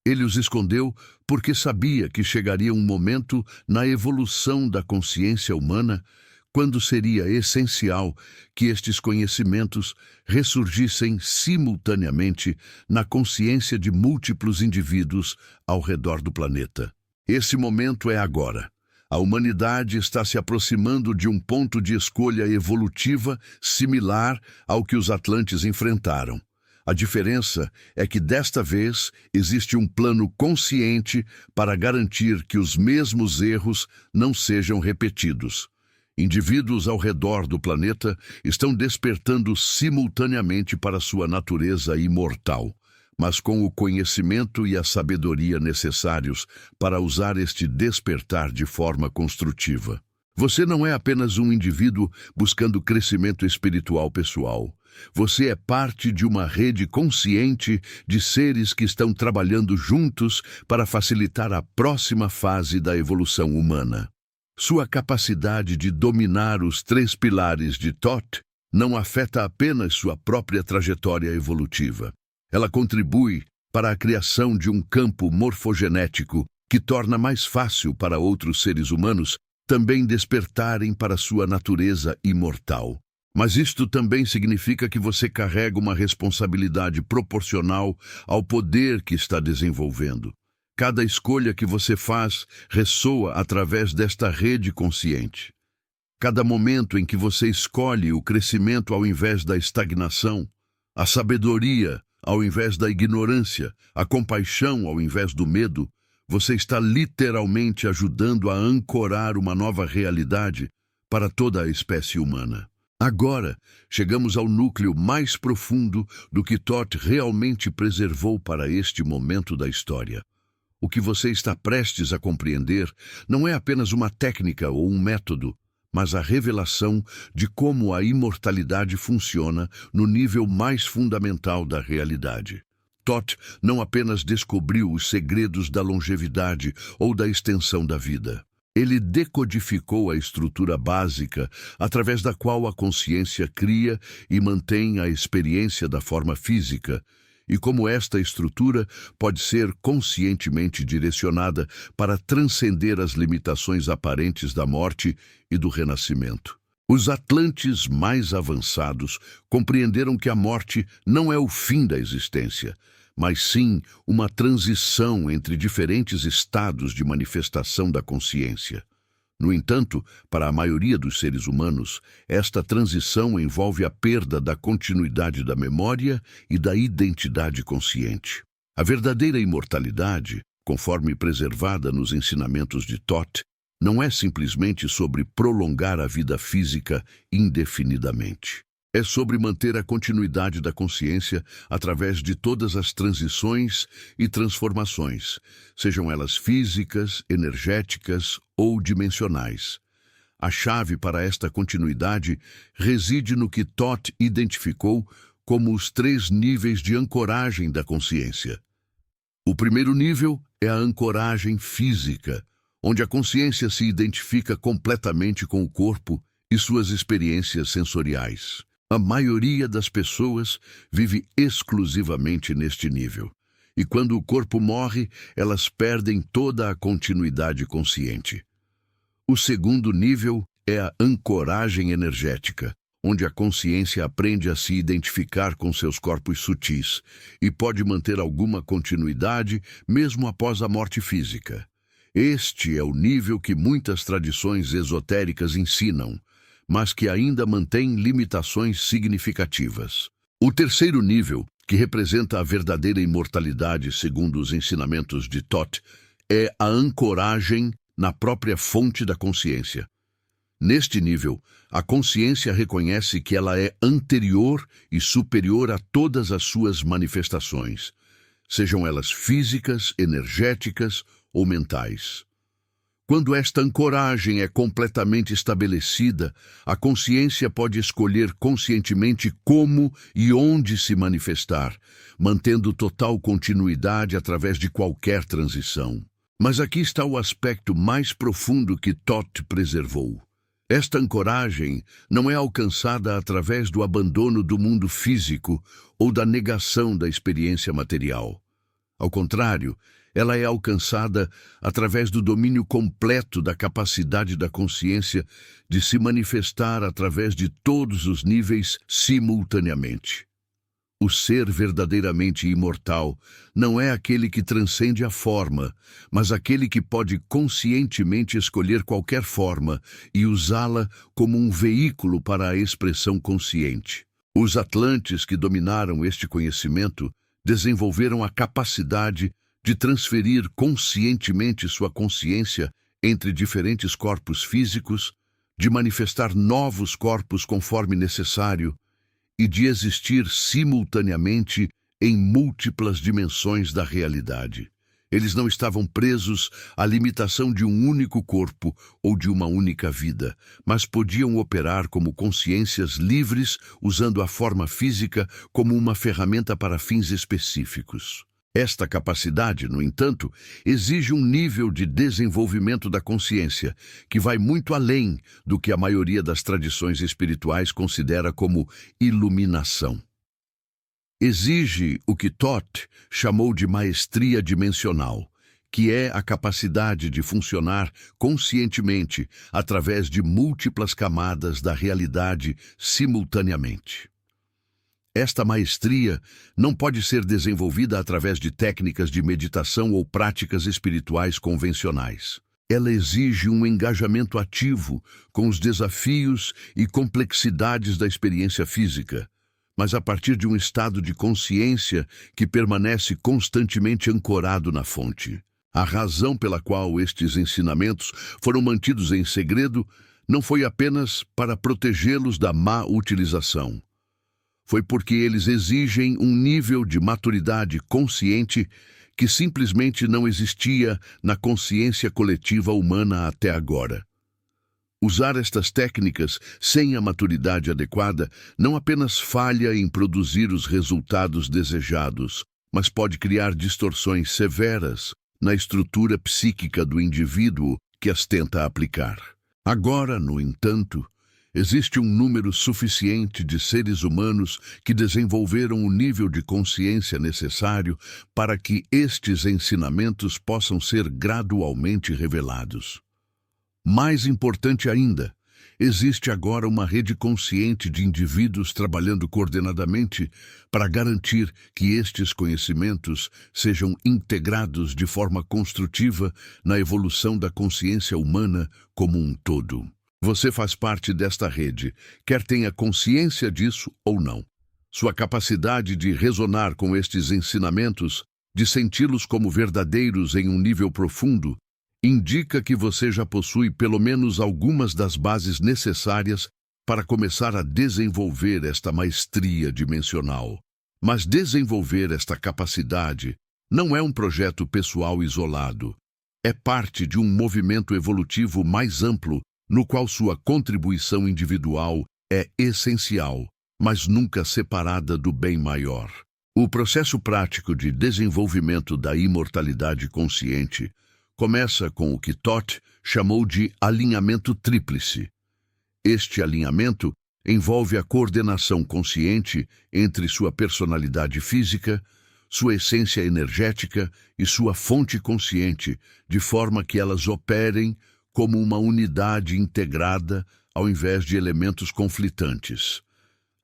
Ele os escondeu porque sabia que chegaria um momento na evolução da consciência humana quando seria essencial que estes conhecimentos ressurgissem simultaneamente na consciência de múltiplos indivíduos ao redor do planeta. Esse momento é agora. A humanidade está se aproximando de um ponto de escolha evolutiva similar ao que os Atlantes enfrentaram. A diferença é que desta vez existe um plano consciente para garantir que os mesmos erros não sejam repetidos. Indivíduos ao redor do planeta estão despertando simultaneamente para sua natureza imortal, mas com o conhecimento e a sabedoria necessários para usar este despertar de forma construtiva. Você não é apenas um indivíduo buscando crescimento espiritual pessoal. Você é parte de uma rede consciente de seres que estão trabalhando juntos para facilitar a próxima fase da evolução humana. Sua capacidade de dominar os 3 pilares de Thoth não afeta apenas sua própria trajetória evolutiva. Ela contribui para a criação de um campo morfogenético que torna mais fácil para outros seres humanos também despertarem para sua natureza imortal. Mas isto também significa que você carrega uma responsabilidade proporcional ao poder que está desenvolvendo. Cada escolha que você faz ressoa através desta rede consciente. Cada momento em que você escolhe o crescimento ao invés da estagnação, a sabedoria ao invés da ignorância, a compaixão ao invés do medo, você está literalmente ajudando a ancorar uma nova realidade para toda a espécie humana. Agora, chegamos ao núcleo mais profundo do que Thoth realmente preservou para este momento da história. O que você está prestes a compreender não é apenas uma técnica ou um método, mas a revelação de como a imortalidade funciona no nível mais fundamental da realidade. Thoth não apenas descobriu os segredos da longevidade ou da extensão da vida. Ele decodificou a estrutura básica através da qual a consciência cria e mantém a experiência da forma física, e como esta estrutura pode ser conscientemente direcionada para transcender as limitações aparentes da morte e do renascimento. Os Atlantes mais avançados compreenderam que a morte não é o fim da existência, mas sim uma transição entre diferentes estados de manifestação da consciência. No entanto, para a maioria dos seres humanos, esta transição envolve a perda da continuidade da memória e da identidade consciente. A verdadeira imortalidade, conforme preservada nos ensinamentos de Thoth, não é simplesmente sobre prolongar a vida física indefinidamente. É sobre manter a continuidade da consciência através de todas as transições e transformações, sejam elas físicas, energéticas ou dimensionais. A chave para esta continuidade reside no que Thoth identificou como os 3 níveis de ancoragem da consciência. O primeiro nível é a ancoragem física, onde a consciência se identifica completamente com o corpo e suas experiências sensoriais. A maioria das pessoas vive exclusivamente neste nível. E quando o corpo morre, elas perdem toda a continuidade consciente. O segundo nível é a ancoragem energética, onde a consciência aprende a se identificar com seus corpos sutis e pode manter alguma continuidade mesmo após a morte física. Este é o nível que muitas tradições esotéricas ensinam, mas que ainda mantém limitações significativas. O terceiro nível, que representa a verdadeira imortalidade segundo os ensinamentos de Thoth, é a ancoragem na própria fonte da consciência. Neste nível, a consciência reconhece que ela é anterior e superior a todas as suas manifestações, sejam elas físicas, energéticas ou mentais. Quando esta ancoragem é completamente estabelecida, a consciência pode escolher conscientemente como e onde se manifestar, mantendo total continuidade através de qualquer transição. Mas aqui está o aspecto mais profundo que Thoth preservou. Esta ancoragem não é alcançada através do abandono do mundo físico ou da negação da experiência material. Ao contrário, ela é alcançada através do domínio completo da capacidade da consciência de se manifestar através de todos os níveis simultaneamente. O ser verdadeiramente imortal não é aquele que transcende a forma, mas aquele que pode conscientemente escolher qualquer forma e usá-la como um veículo para a expressão consciente. Os Atlantes que dominaram este conhecimento desenvolveram a capacidade de transferir conscientemente sua consciência entre diferentes corpos físicos, de manifestar novos corpos conforme necessário e de existir simultaneamente em múltiplas dimensões da realidade. Eles não estavam presos à limitação de um único corpo ou de uma única vida, mas podiam operar como consciências livres, usando a forma física como uma ferramenta para fins específicos. Esta capacidade, no entanto, exige um nível de desenvolvimento da consciência que vai muito além do que a maioria das tradições espirituais considera como iluminação. Exige o que Thoth chamou de maestria dimensional, que é a capacidade de funcionar conscientemente através de múltiplas camadas da realidade simultaneamente. Esta maestria não pode ser desenvolvida através de técnicas de meditação ou práticas espirituais convencionais. Ela exige um engajamento ativo com os desafios e complexidades da experiência física, mas a partir de um estado de consciência que permanece constantemente ancorado na fonte. A razão pela qual estes ensinamentos foram mantidos em segredo não foi apenas para protegê-los da má utilização. Foi porque eles exigem um nível de maturidade consciente que simplesmente não existia na consciência coletiva humana até agora. Usar estas técnicas sem a maturidade adequada não apenas falha em produzir os resultados desejados, mas pode criar distorções severas na estrutura psíquica do indivíduo que as tenta aplicar. Agora, no entanto, existe um número suficiente de seres humanos que desenvolveram o nível de consciência necessário para que estes ensinamentos possam ser gradualmente revelados. Mais importante ainda, existe agora uma rede consciente de indivíduos trabalhando coordenadamente para garantir que estes conhecimentos sejam integrados de forma construtiva na evolução da consciência humana como um todo. Você faz parte desta rede, quer tenha consciência disso ou não. Sua capacidade de resonar com estes ensinamentos, de senti-los como verdadeiros em um nível profundo, indica que você já possui pelo menos algumas das bases necessárias para começar a desenvolver esta maestria dimensional. Mas desenvolver esta capacidade não é um projeto pessoal isolado. É parte de um movimento evolutivo mais amplo no qual sua contribuição individual é essencial, mas nunca separada do bem maior. O processo prático de desenvolvimento da imortalidade consciente começa com o que Toth chamou de alinhamento tríplice. Este alinhamento envolve a coordenação consciente entre sua personalidade física, sua essência energética e sua fonte consciente, de forma que elas operem como uma unidade integrada ao invés de elementos conflitantes.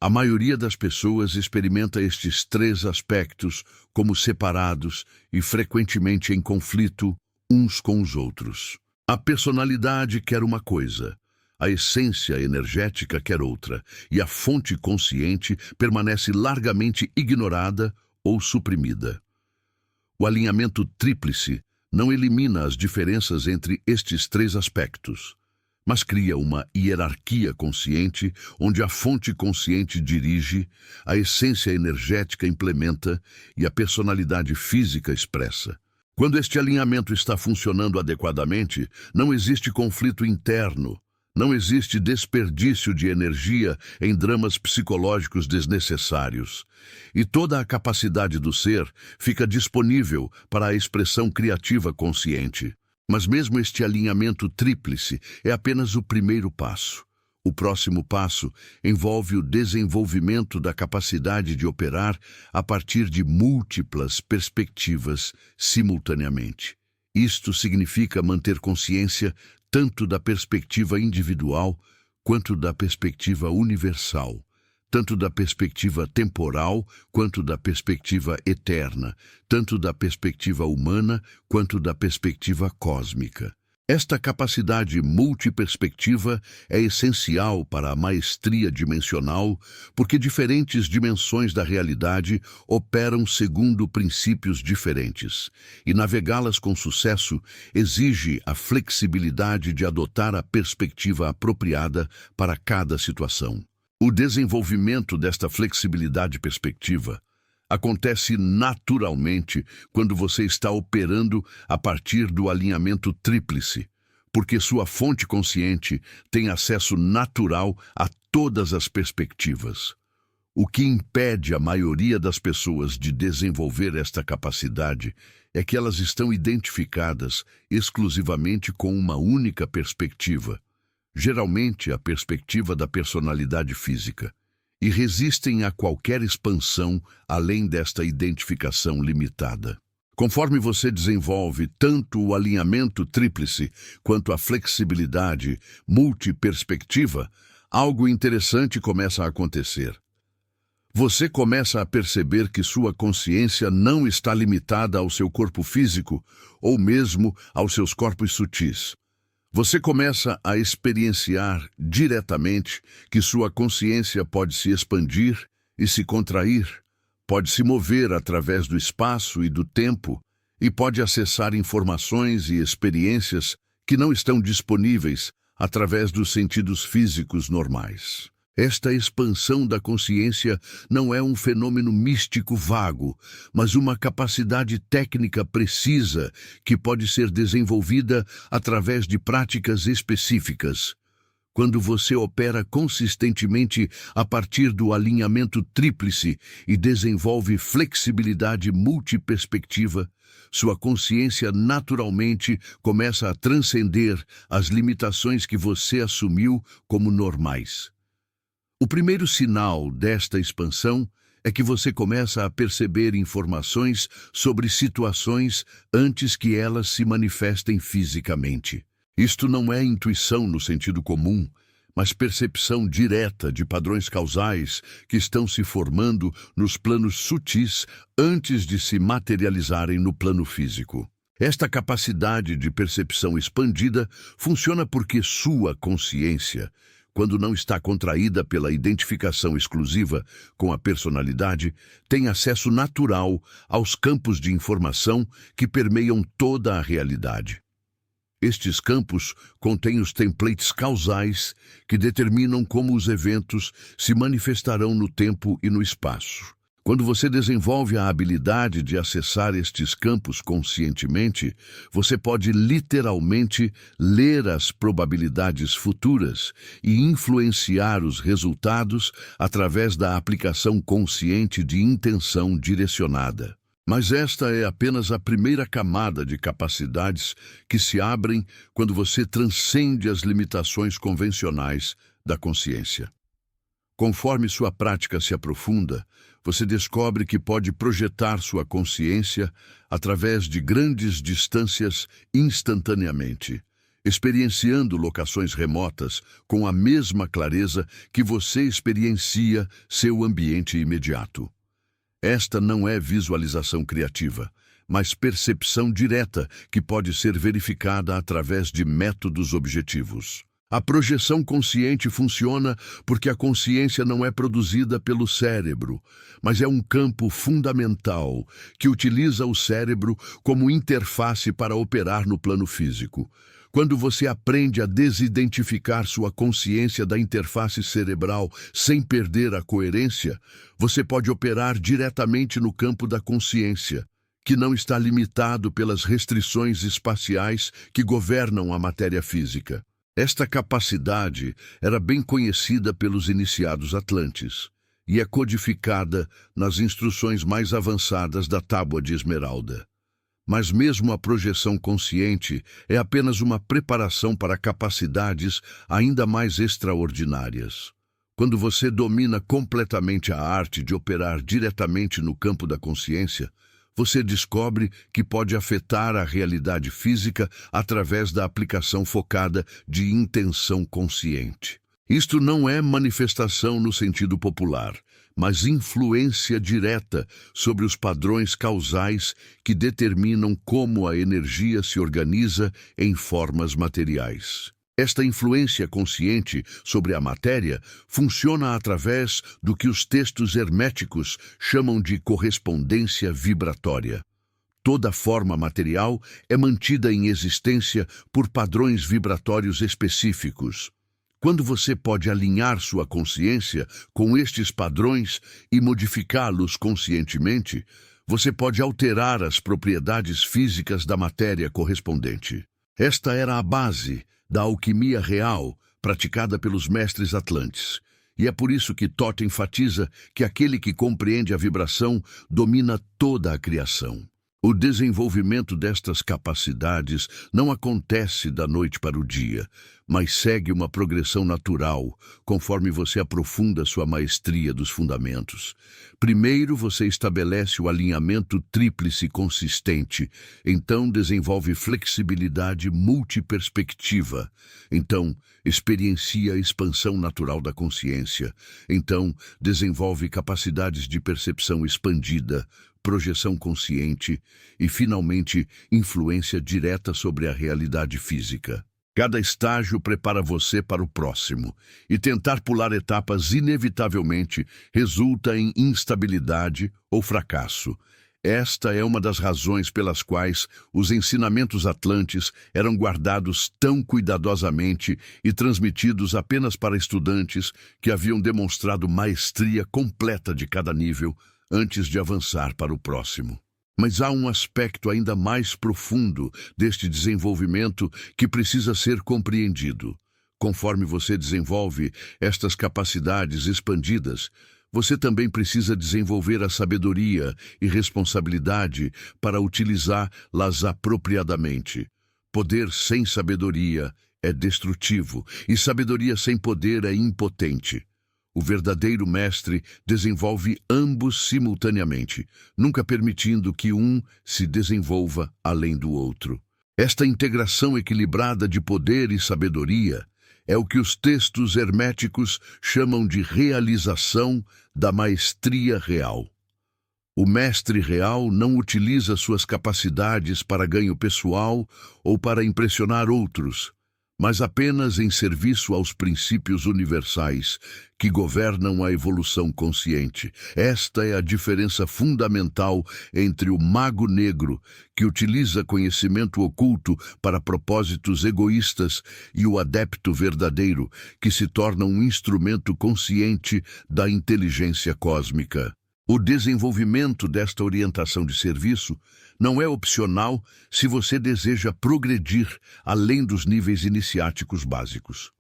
A maioria das pessoas experimenta estes três aspectos como separados e frequentemente em conflito uns com os outros. A personalidade quer uma coisa, a essência energética quer outra, e a fonte consciente permanece largamente ignorada ou suprimida. O alinhamento tríplice não elimina as diferenças entre estes três aspectos, mas cria uma hierarquia consciente onde a fonte consciente dirige, a essência energética implementa e a personalidade física expressa. Quando este alinhamento está funcionando adequadamente, não existe conflito interno, não existe desperdício de energia em dramas psicológicos desnecessários, e toda a capacidade do ser fica disponível para a expressão criativa consciente. Mas mesmo este alinhamento tríplice é apenas o primeiro passo. O próximo passo envolve o desenvolvimento da capacidade de operar a partir de múltiplas perspectivas simultaneamente. Isto significa manter consciência tanto da perspectiva individual quanto da perspectiva universal, tanto da perspectiva temporal quanto da perspectiva eterna, tanto da perspectiva humana quanto da perspectiva cósmica. Esta capacidade multiperspectiva é essencial para a maestria dimensional, porque diferentes dimensões da realidade operam segundo princípios diferentes, e navegá-las com sucesso exige a flexibilidade de adotar a perspectiva apropriada para cada situação. O desenvolvimento desta flexibilidade perspectiva acontece naturalmente quando você está operando a partir do alinhamento tríplice, porque sua fonte consciente tem acesso natural a todas as perspectivas. O que impede a maioria das pessoas de desenvolver esta capacidade é que elas estão identificadas exclusivamente com uma única perspectiva, geralmente a perspectiva da personalidade física, e resistem a qualquer expansão além desta identificação limitada. Conforme você desenvolve tanto o alinhamento tríplice quanto a flexibilidade multiperspectiva, algo interessante começa a acontecer. Você começa a perceber que sua consciência não está limitada ao seu corpo físico ou mesmo aos seus corpos sutis. Você começa a experienciar diretamente que sua consciência pode se expandir e se contrair, pode se mover através do espaço e do tempo e pode acessar informações e experiências que não estão disponíveis através dos sentidos físicos normais. Esta expansão da consciência não é um fenômeno místico vago, mas uma capacidade técnica precisa que pode ser desenvolvida através de práticas específicas. Quando você opera consistentemente a partir do alinhamento tríplice e desenvolve flexibilidade multiperspectiva, sua consciência naturalmente começa a transcender as limitações que você assumiu como normais. O primeiro sinal desta expansão é que você começa a perceber informações sobre situações antes que elas se manifestem fisicamente. Isto não é intuição no sentido comum, mas percepção direta de padrões causais que estão se formando nos planos sutis antes de se materializarem no plano físico. Esta capacidade de percepção expandida funciona porque sua consciência, quando não está contraída pela identificação exclusiva com a personalidade, tem acesso natural aos campos de informação que permeiam toda a realidade. Estes campos contêm os templates causais que determinam como os eventos se manifestarão no tempo e no espaço. Quando você desenvolve a habilidade de acessar estes campos conscientemente, você pode literalmente ler as probabilidades futuras e influenciar os resultados através da aplicação consciente de intenção direcionada. Mas esta é apenas a primeira camada de capacidades que se abrem quando você transcende as limitações convencionais da consciência. Conforme sua prática se aprofunda, você descobre que pode projetar sua consciência através de grandes distâncias instantaneamente, experienciando locações remotas com a mesma clareza que você experiencia seu ambiente imediato. Esta não é visualização criativa, mas percepção direta que pode ser verificada através de métodos objetivos. A projeção consciente funciona porque a consciência não é produzida pelo cérebro, mas é um campo fundamental que utiliza o cérebro como interface para operar no plano físico. Quando você aprende a desidentificar sua consciência da interface cerebral sem perder a coerência, você pode operar diretamente no campo da consciência, que não está limitado pelas restrições espaciais que governam a matéria física. Esta capacidade era bem conhecida pelos iniciados atlantes e é codificada nas instruções mais avançadas da Tábua de Esmeralda. Mas mesmo a projeção consciente é apenas uma preparação para capacidades ainda mais extraordinárias. Quando você domina completamente a arte de operar diretamente no campo da consciência, você descobre que pode afetar a realidade física através da aplicação focada de intenção consciente. Isto não é manifestação no sentido popular, mas influência direta sobre os padrões causais que determinam como a energia se organiza em formas materiais. Esta influência consciente sobre a matéria funciona através do que os textos herméticos chamam de correspondência vibratória. Toda forma material é mantida em existência por padrões vibratórios específicos. Quando você pode alinhar sua consciência com estes padrões e modificá-los conscientemente, você pode alterar as propriedades físicas da matéria correspondente. Esta era a base da alquimia real praticada pelos mestres atlantes. E é por isso que Thoth enfatiza que aquele que compreende a vibração domina toda a criação. O desenvolvimento destas capacidades não acontece da noite para o dia, mas segue uma progressão natural, conforme você aprofunda sua maestria dos fundamentos. Primeiro, você estabelece o alinhamento tríplice consistente, então desenvolve flexibilidade multiperspectiva, então experiencia a expansão natural da consciência, então desenvolve capacidades de percepção expandida, projeção consciente e, finalmente, influência direta sobre a realidade física. Cada estágio prepara você para o próximo, e tentar pular etapas inevitavelmente resulta em instabilidade ou fracasso. Esta é uma das razões pelas quais os ensinamentos atlantes eram guardados tão cuidadosamente e transmitidos apenas para estudantes que haviam demonstrado maestria completa de cada nível antes de avançar para o próximo. Mas há um aspecto ainda mais profundo deste desenvolvimento que precisa ser compreendido. Conforme você desenvolve estas capacidades expandidas, você também precisa desenvolver a sabedoria e responsabilidade para utilizá-las apropriadamente. Poder sem sabedoria é destrutivo, e sabedoria sem poder é impotente. O verdadeiro mestre desenvolve ambos simultaneamente, nunca permitindo que um se desenvolva além do outro. Esta integração equilibrada de poder e sabedoria é o que os textos herméticos chamam de realização da maestria real. O mestre real não utiliza suas capacidades para ganho pessoal ou para impressionar outros, mas apenas em serviço aos princípios universais que governam a evolução consciente. Esta é a diferença fundamental entre o mago negro, que utiliza conhecimento oculto para propósitos egoístas, e o adepto verdadeiro, que se torna um instrumento consciente da inteligência cósmica. O desenvolvimento desta orientação de serviço não é opcional se você deseja progredir além dos níveis iniciáticos básicos.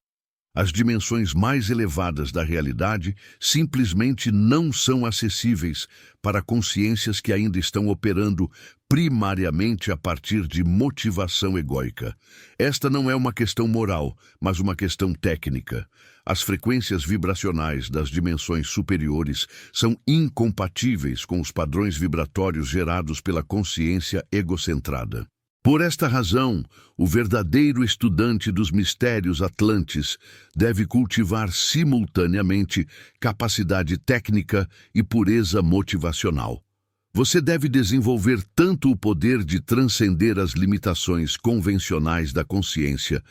As dimensões mais elevadas da realidade simplesmente não são acessíveis para consciências que ainda estão operando primariamente a partir de motivação egóica. Esta não é uma questão moral, mas uma questão técnica. As frequências vibracionais das dimensões superiores são incompatíveis com os padrões vibratórios gerados pela consciência egocentrada. Por esta razão, o verdadeiro estudante dos mistérios atlantes deve cultivar simultaneamente capacidade técnica e pureza motivacional. Você deve desenvolver tanto o poder de transcender as limitações convencionais da consciência,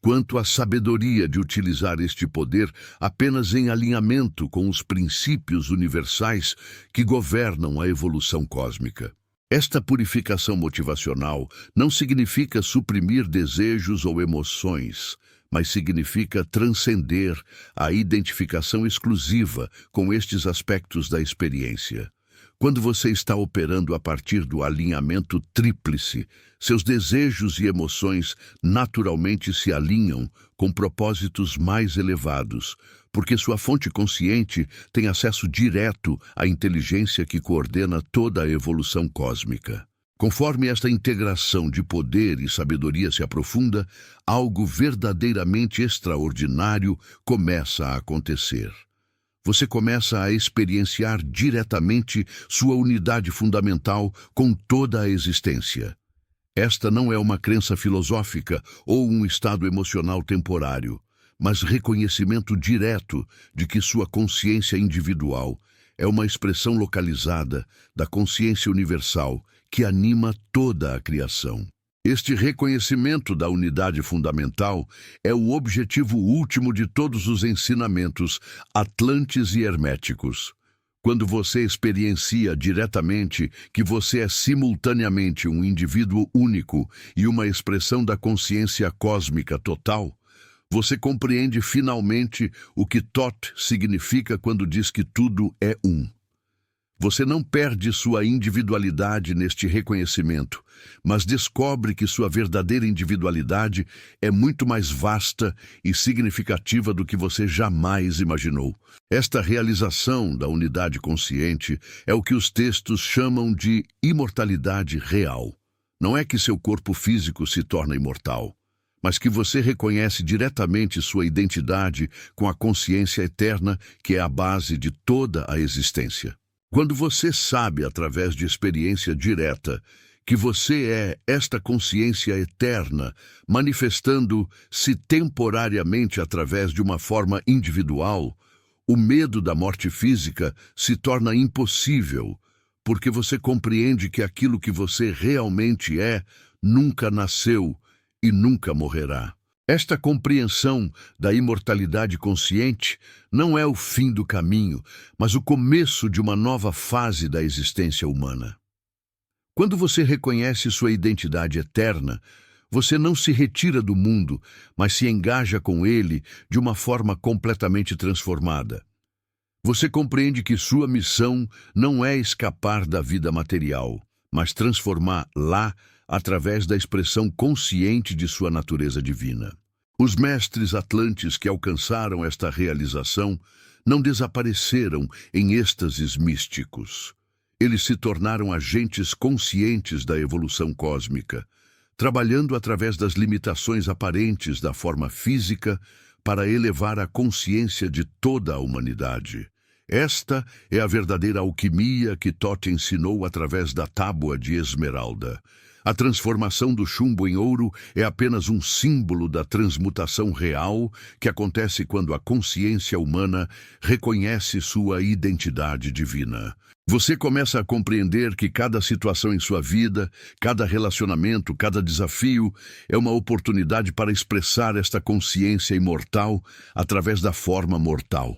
quanto a sabedoria de utilizar este poder apenas em alinhamento com os princípios universais que governam a evolução cósmica. Esta purificação motivacional não significa suprimir desejos ou emoções, mas significa transcender a identificação exclusiva com estes aspectos da experiência. Quando você está operando a partir do alinhamento tríplice, seus desejos e emoções naturalmente se alinham com propósitos mais elevados, porque sua fonte consciente tem acesso direto à inteligência que coordena toda a evolução cósmica. Conforme esta integração de poder e sabedoria se aprofunda, algo verdadeiramente extraordinário começa a acontecer. Você começa a experienciar diretamente sua unidade fundamental com toda a existência. Esta não é uma crença filosófica ou um estado emocional temporário, mas reconhecimento direto de que sua consciência individual é uma expressão localizada da consciência universal que anima toda a criação. Este reconhecimento da unidade fundamental é o objetivo último de todos os ensinamentos atlantes e herméticos. Quando você experiencia diretamente que você é simultaneamente um indivíduo único e uma expressão da consciência cósmica total, você compreende finalmente o que Thoth significa quando diz que tudo é um. Você não perde sua individualidade neste reconhecimento, mas descobre que sua verdadeira individualidade é muito mais vasta e significativa do que você jamais imaginou. Esta realização da unidade consciente é o que os textos chamam de imortalidade real. Não é que seu corpo físico se torna imortal, mas que você reconhece diretamente sua identidade com a consciência eterna que é a base de toda a existência. Quando você sabe, através de experiência direta, que você é esta consciência eterna, manifestando-se temporariamente através de uma forma individual, o medo da morte física se torna impossível, porque você compreende que aquilo que você realmente é nunca nasceu e nunca morrerá. Esta compreensão da imortalidade consciente não é o fim do caminho, mas o começo de uma nova fase da existência humana. Quando você reconhece sua identidade eterna, você não se retira do mundo, mas se engaja com ele de uma forma completamente transformada. Você compreende que sua missão não é escapar da vida material, mas transformá-la através da expressão consciente de sua natureza divina. Os mestres atlantes que alcançaram esta realização não desapareceram em êxtases místicos. Eles se tornaram agentes conscientes da evolução cósmica, trabalhando através das limitações aparentes da forma física para elevar a consciência de toda a humanidade. Esta é a verdadeira alquimia que Thoth ensinou através da tábua de esmeralda. A transformação do chumbo em ouro é apenas um símbolo da transmutação real que acontece quando a consciência humana reconhece sua identidade divina. Você começa a compreender que cada situação em sua vida, cada relacionamento, cada desafio é uma oportunidade para expressar esta consciência imortal através da forma mortal.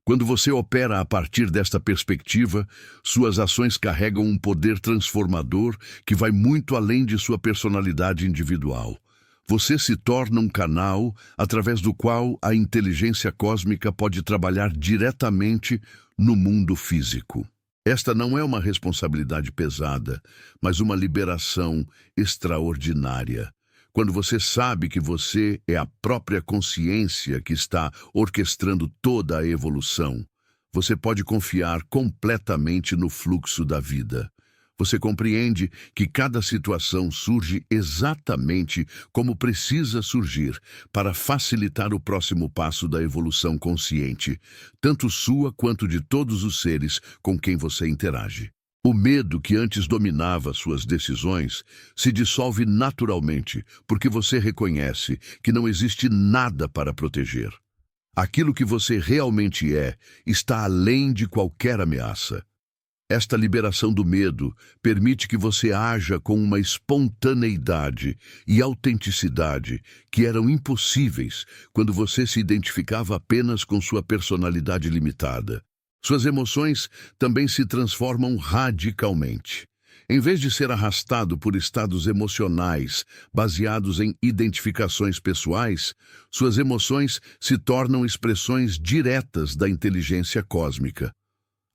Quando você opera a partir desta perspectiva, suas ações carregam um poder transformador que vai muito além de sua personalidade individual. Você se torna um canal através do qual a inteligência cósmica pode trabalhar diretamente no mundo físico. Esta não é uma responsabilidade pesada, mas uma liberação extraordinária. Quando você sabe que você é a própria consciência que está orquestrando toda a evolução, você pode confiar completamente no fluxo da vida. Você compreende que cada situação surge exatamente como precisa surgir para facilitar o próximo passo da evolução consciente, tanto sua quanto de todos os seres com quem você interage. O medo que antes dominava suas decisões se dissolve naturalmente, porque você reconhece que não existe nada para proteger. Aquilo que você realmente é está além de qualquer ameaça. Esta liberação do medo permite que você haja com uma espontaneidade e autenticidade que eram impossíveis quando você se identificava apenas com sua personalidade limitada. Suas emoções também se transformam radicalmente. Em vez de ser arrastado por estados emocionais baseados em identificações pessoais, suas emoções se tornam expressões diretas da inteligência cósmica.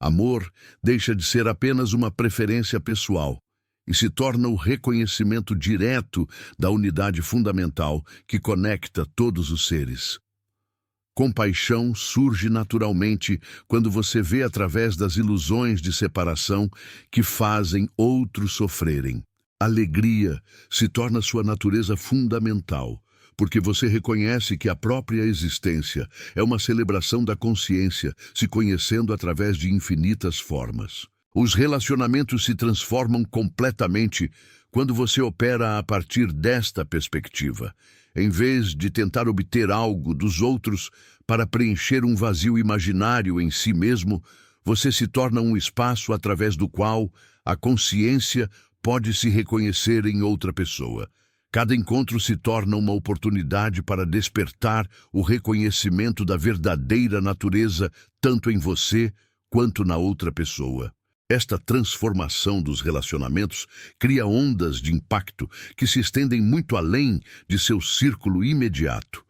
Amor deixa de ser apenas uma preferência pessoal e se torna o reconhecimento direto da unidade fundamental que conecta todos os seres. Compaixão surge naturalmente quando você vê através das ilusões de separação que fazem outros sofrerem. Alegria se torna sua natureza fundamental, porque você reconhece que a própria existência é uma celebração da consciência, se conhecendo através de infinitas formas. Os relacionamentos se transformam completamente quando você opera a partir desta perspectiva. Em vez de tentar obter algo dos outros para preencher um vazio imaginário em si mesmo, você se torna um espaço através do qual a consciência pode se reconhecer em outra pessoa. Cada encontro se torna uma oportunidade para despertar o reconhecimento da verdadeira natureza tanto em você quanto na outra pessoa. Esta transformação dos relacionamentos cria ondas de impacto que se estendem muito além de seu círculo imediato.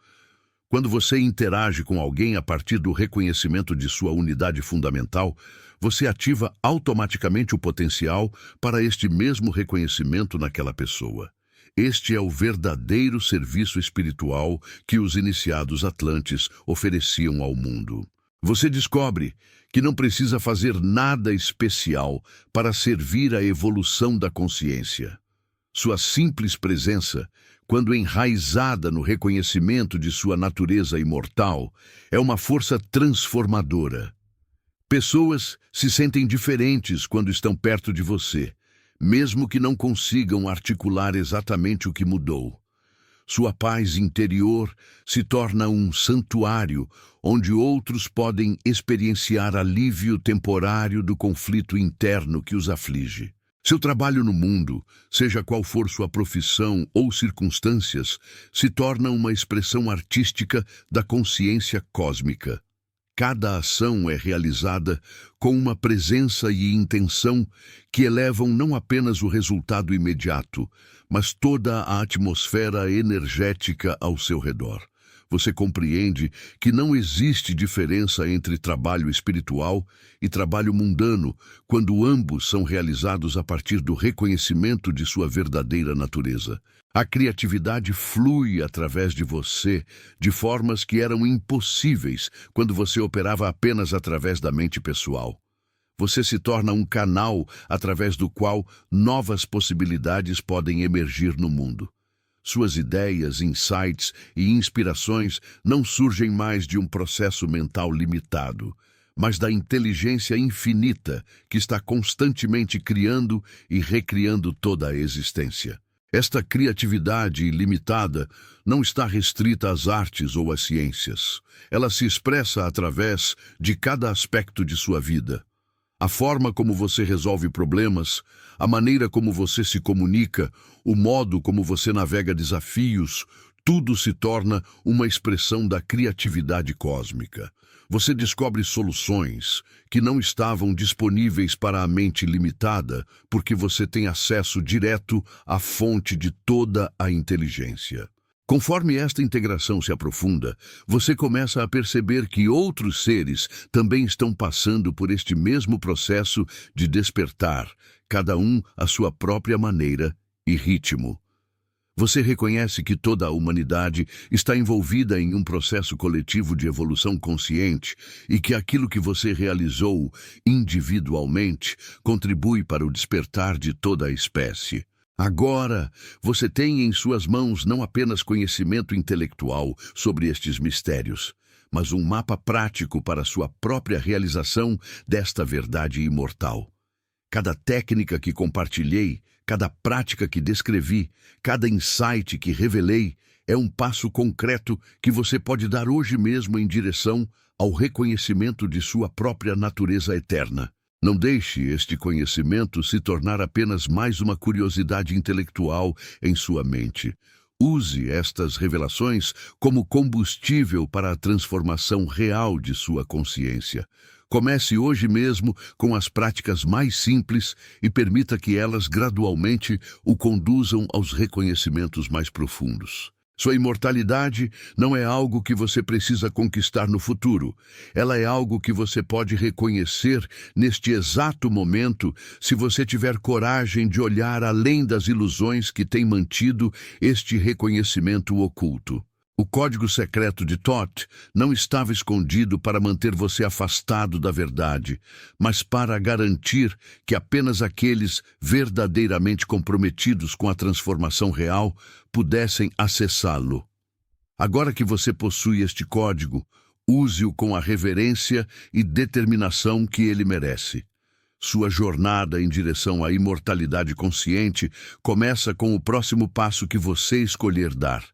Quando você interage com alguém a partir do reconhecimento de sua unidade fundamental, você ativa automaticamente o potencial para este mesmo reconhecimento naquela pessoa. Este é o verdadeiro serviço espiritual que os iniciados atlantes ofereciam ao mundo. Você descobre que não precisa fazer nada especial para servir à evolução da consciência. Sua simples presença, quando enraizada no reconhecimento de sua natureza imortal, é uma força transformadora. Pessoas se sentem diferentes quando estão perto de você, mesmo que não consigam articular exatamente o que mudou. Sua paz interior se torna um santuário onde outros podem experienciar alívio temporário do conflito interno que os aflige. Seu trabalho no mundo, seja qual for sua profissão ou circunstâncias, se torna uma expressão artística da consciência cósmica. Cada ação é realizada com uma presença e intenção que elevam não apenas o resultado imediato, mas toda a atmosfera energética ao seu redor. Você compreende que não existe diferença entre trabalho espiritual e trabalho mundano, quando ambos são realizados a partir do reconhecimento de sua verdadeira natureza. A criatividade flui através de você de formas que eram impossíveis quando você operava apenas através da mente pessoal. Você se torna um canal através do qual novas possibilidades podem emergir no mundo. Suas ideias, insights e inspirações não surgem mais de um processo mental limitado, mas da inteligência infinita que está constantemente criando e recriando toda a existência. Esta criatividade ilimitada não está restrita às artes ou às ciências. Ela se expressa através de cada aspecto de sua vida. A forma como você resolve problemas, a maneira como você se comunica, o modo como você navega desafios, tudo se torna uma expressão da criatividade cósmica. Você descobre soluções que não estavam disponíveis para a mente limitada, porque você tem acesso direto à fonte de toda a inteligência. Conforme esta integração se aprofunda, você começa a perceber que outros seres também estão passando por este mesmo processo de despertar, cada um à sua própria maneira e ritmo. Você reconhece que toda a humanidade está envolvida em um processo coletivo de evolução consciente e que aquilo que você realizou individualmente contribui para o despertar de toda a espécie. Agora, você tem em suas mãos não apenas conhecimento intelectual sobre estes mistérios, mas um mapa prático para sua própria realização desta verdade imortal. Cada técnica que compartilhei, cada prática que descrevi, cada insight que revelei é um passo concreto que você pode dar hoje mesmo em direção ao reconhecimento de sua própria natureza eterna. Não deixe este conhecimento se tornar apenas mais uma curiosidade intelectual em sua mente. Use estas revelações como combustível para a transformação real de sua consciência. Comece hoje mesmo com as práticas mais simples e permita que elas gradualmente o conduzam aos reconhecimentos mais profundos. Sua imortalidade não é algo que você precisa conquistar no futuro. Ela é algo que você pode reconhecer neste exato momento se você tiver coragem de olhar além das ilusões que têm mantido este reconhecimento oculto. O código secreto de Thoth não estava escondido para manter você afastado da verdade, mas para garantir que apenas aqueles verdadeiramente comprometidos com a transformação real pudessem acessá-lo. Agora que você possui este código, use-o com a reverência e determinação que ele merece. Sua jornada em direção à imortalidade consciente começa com o próximo passo que você escolher dar.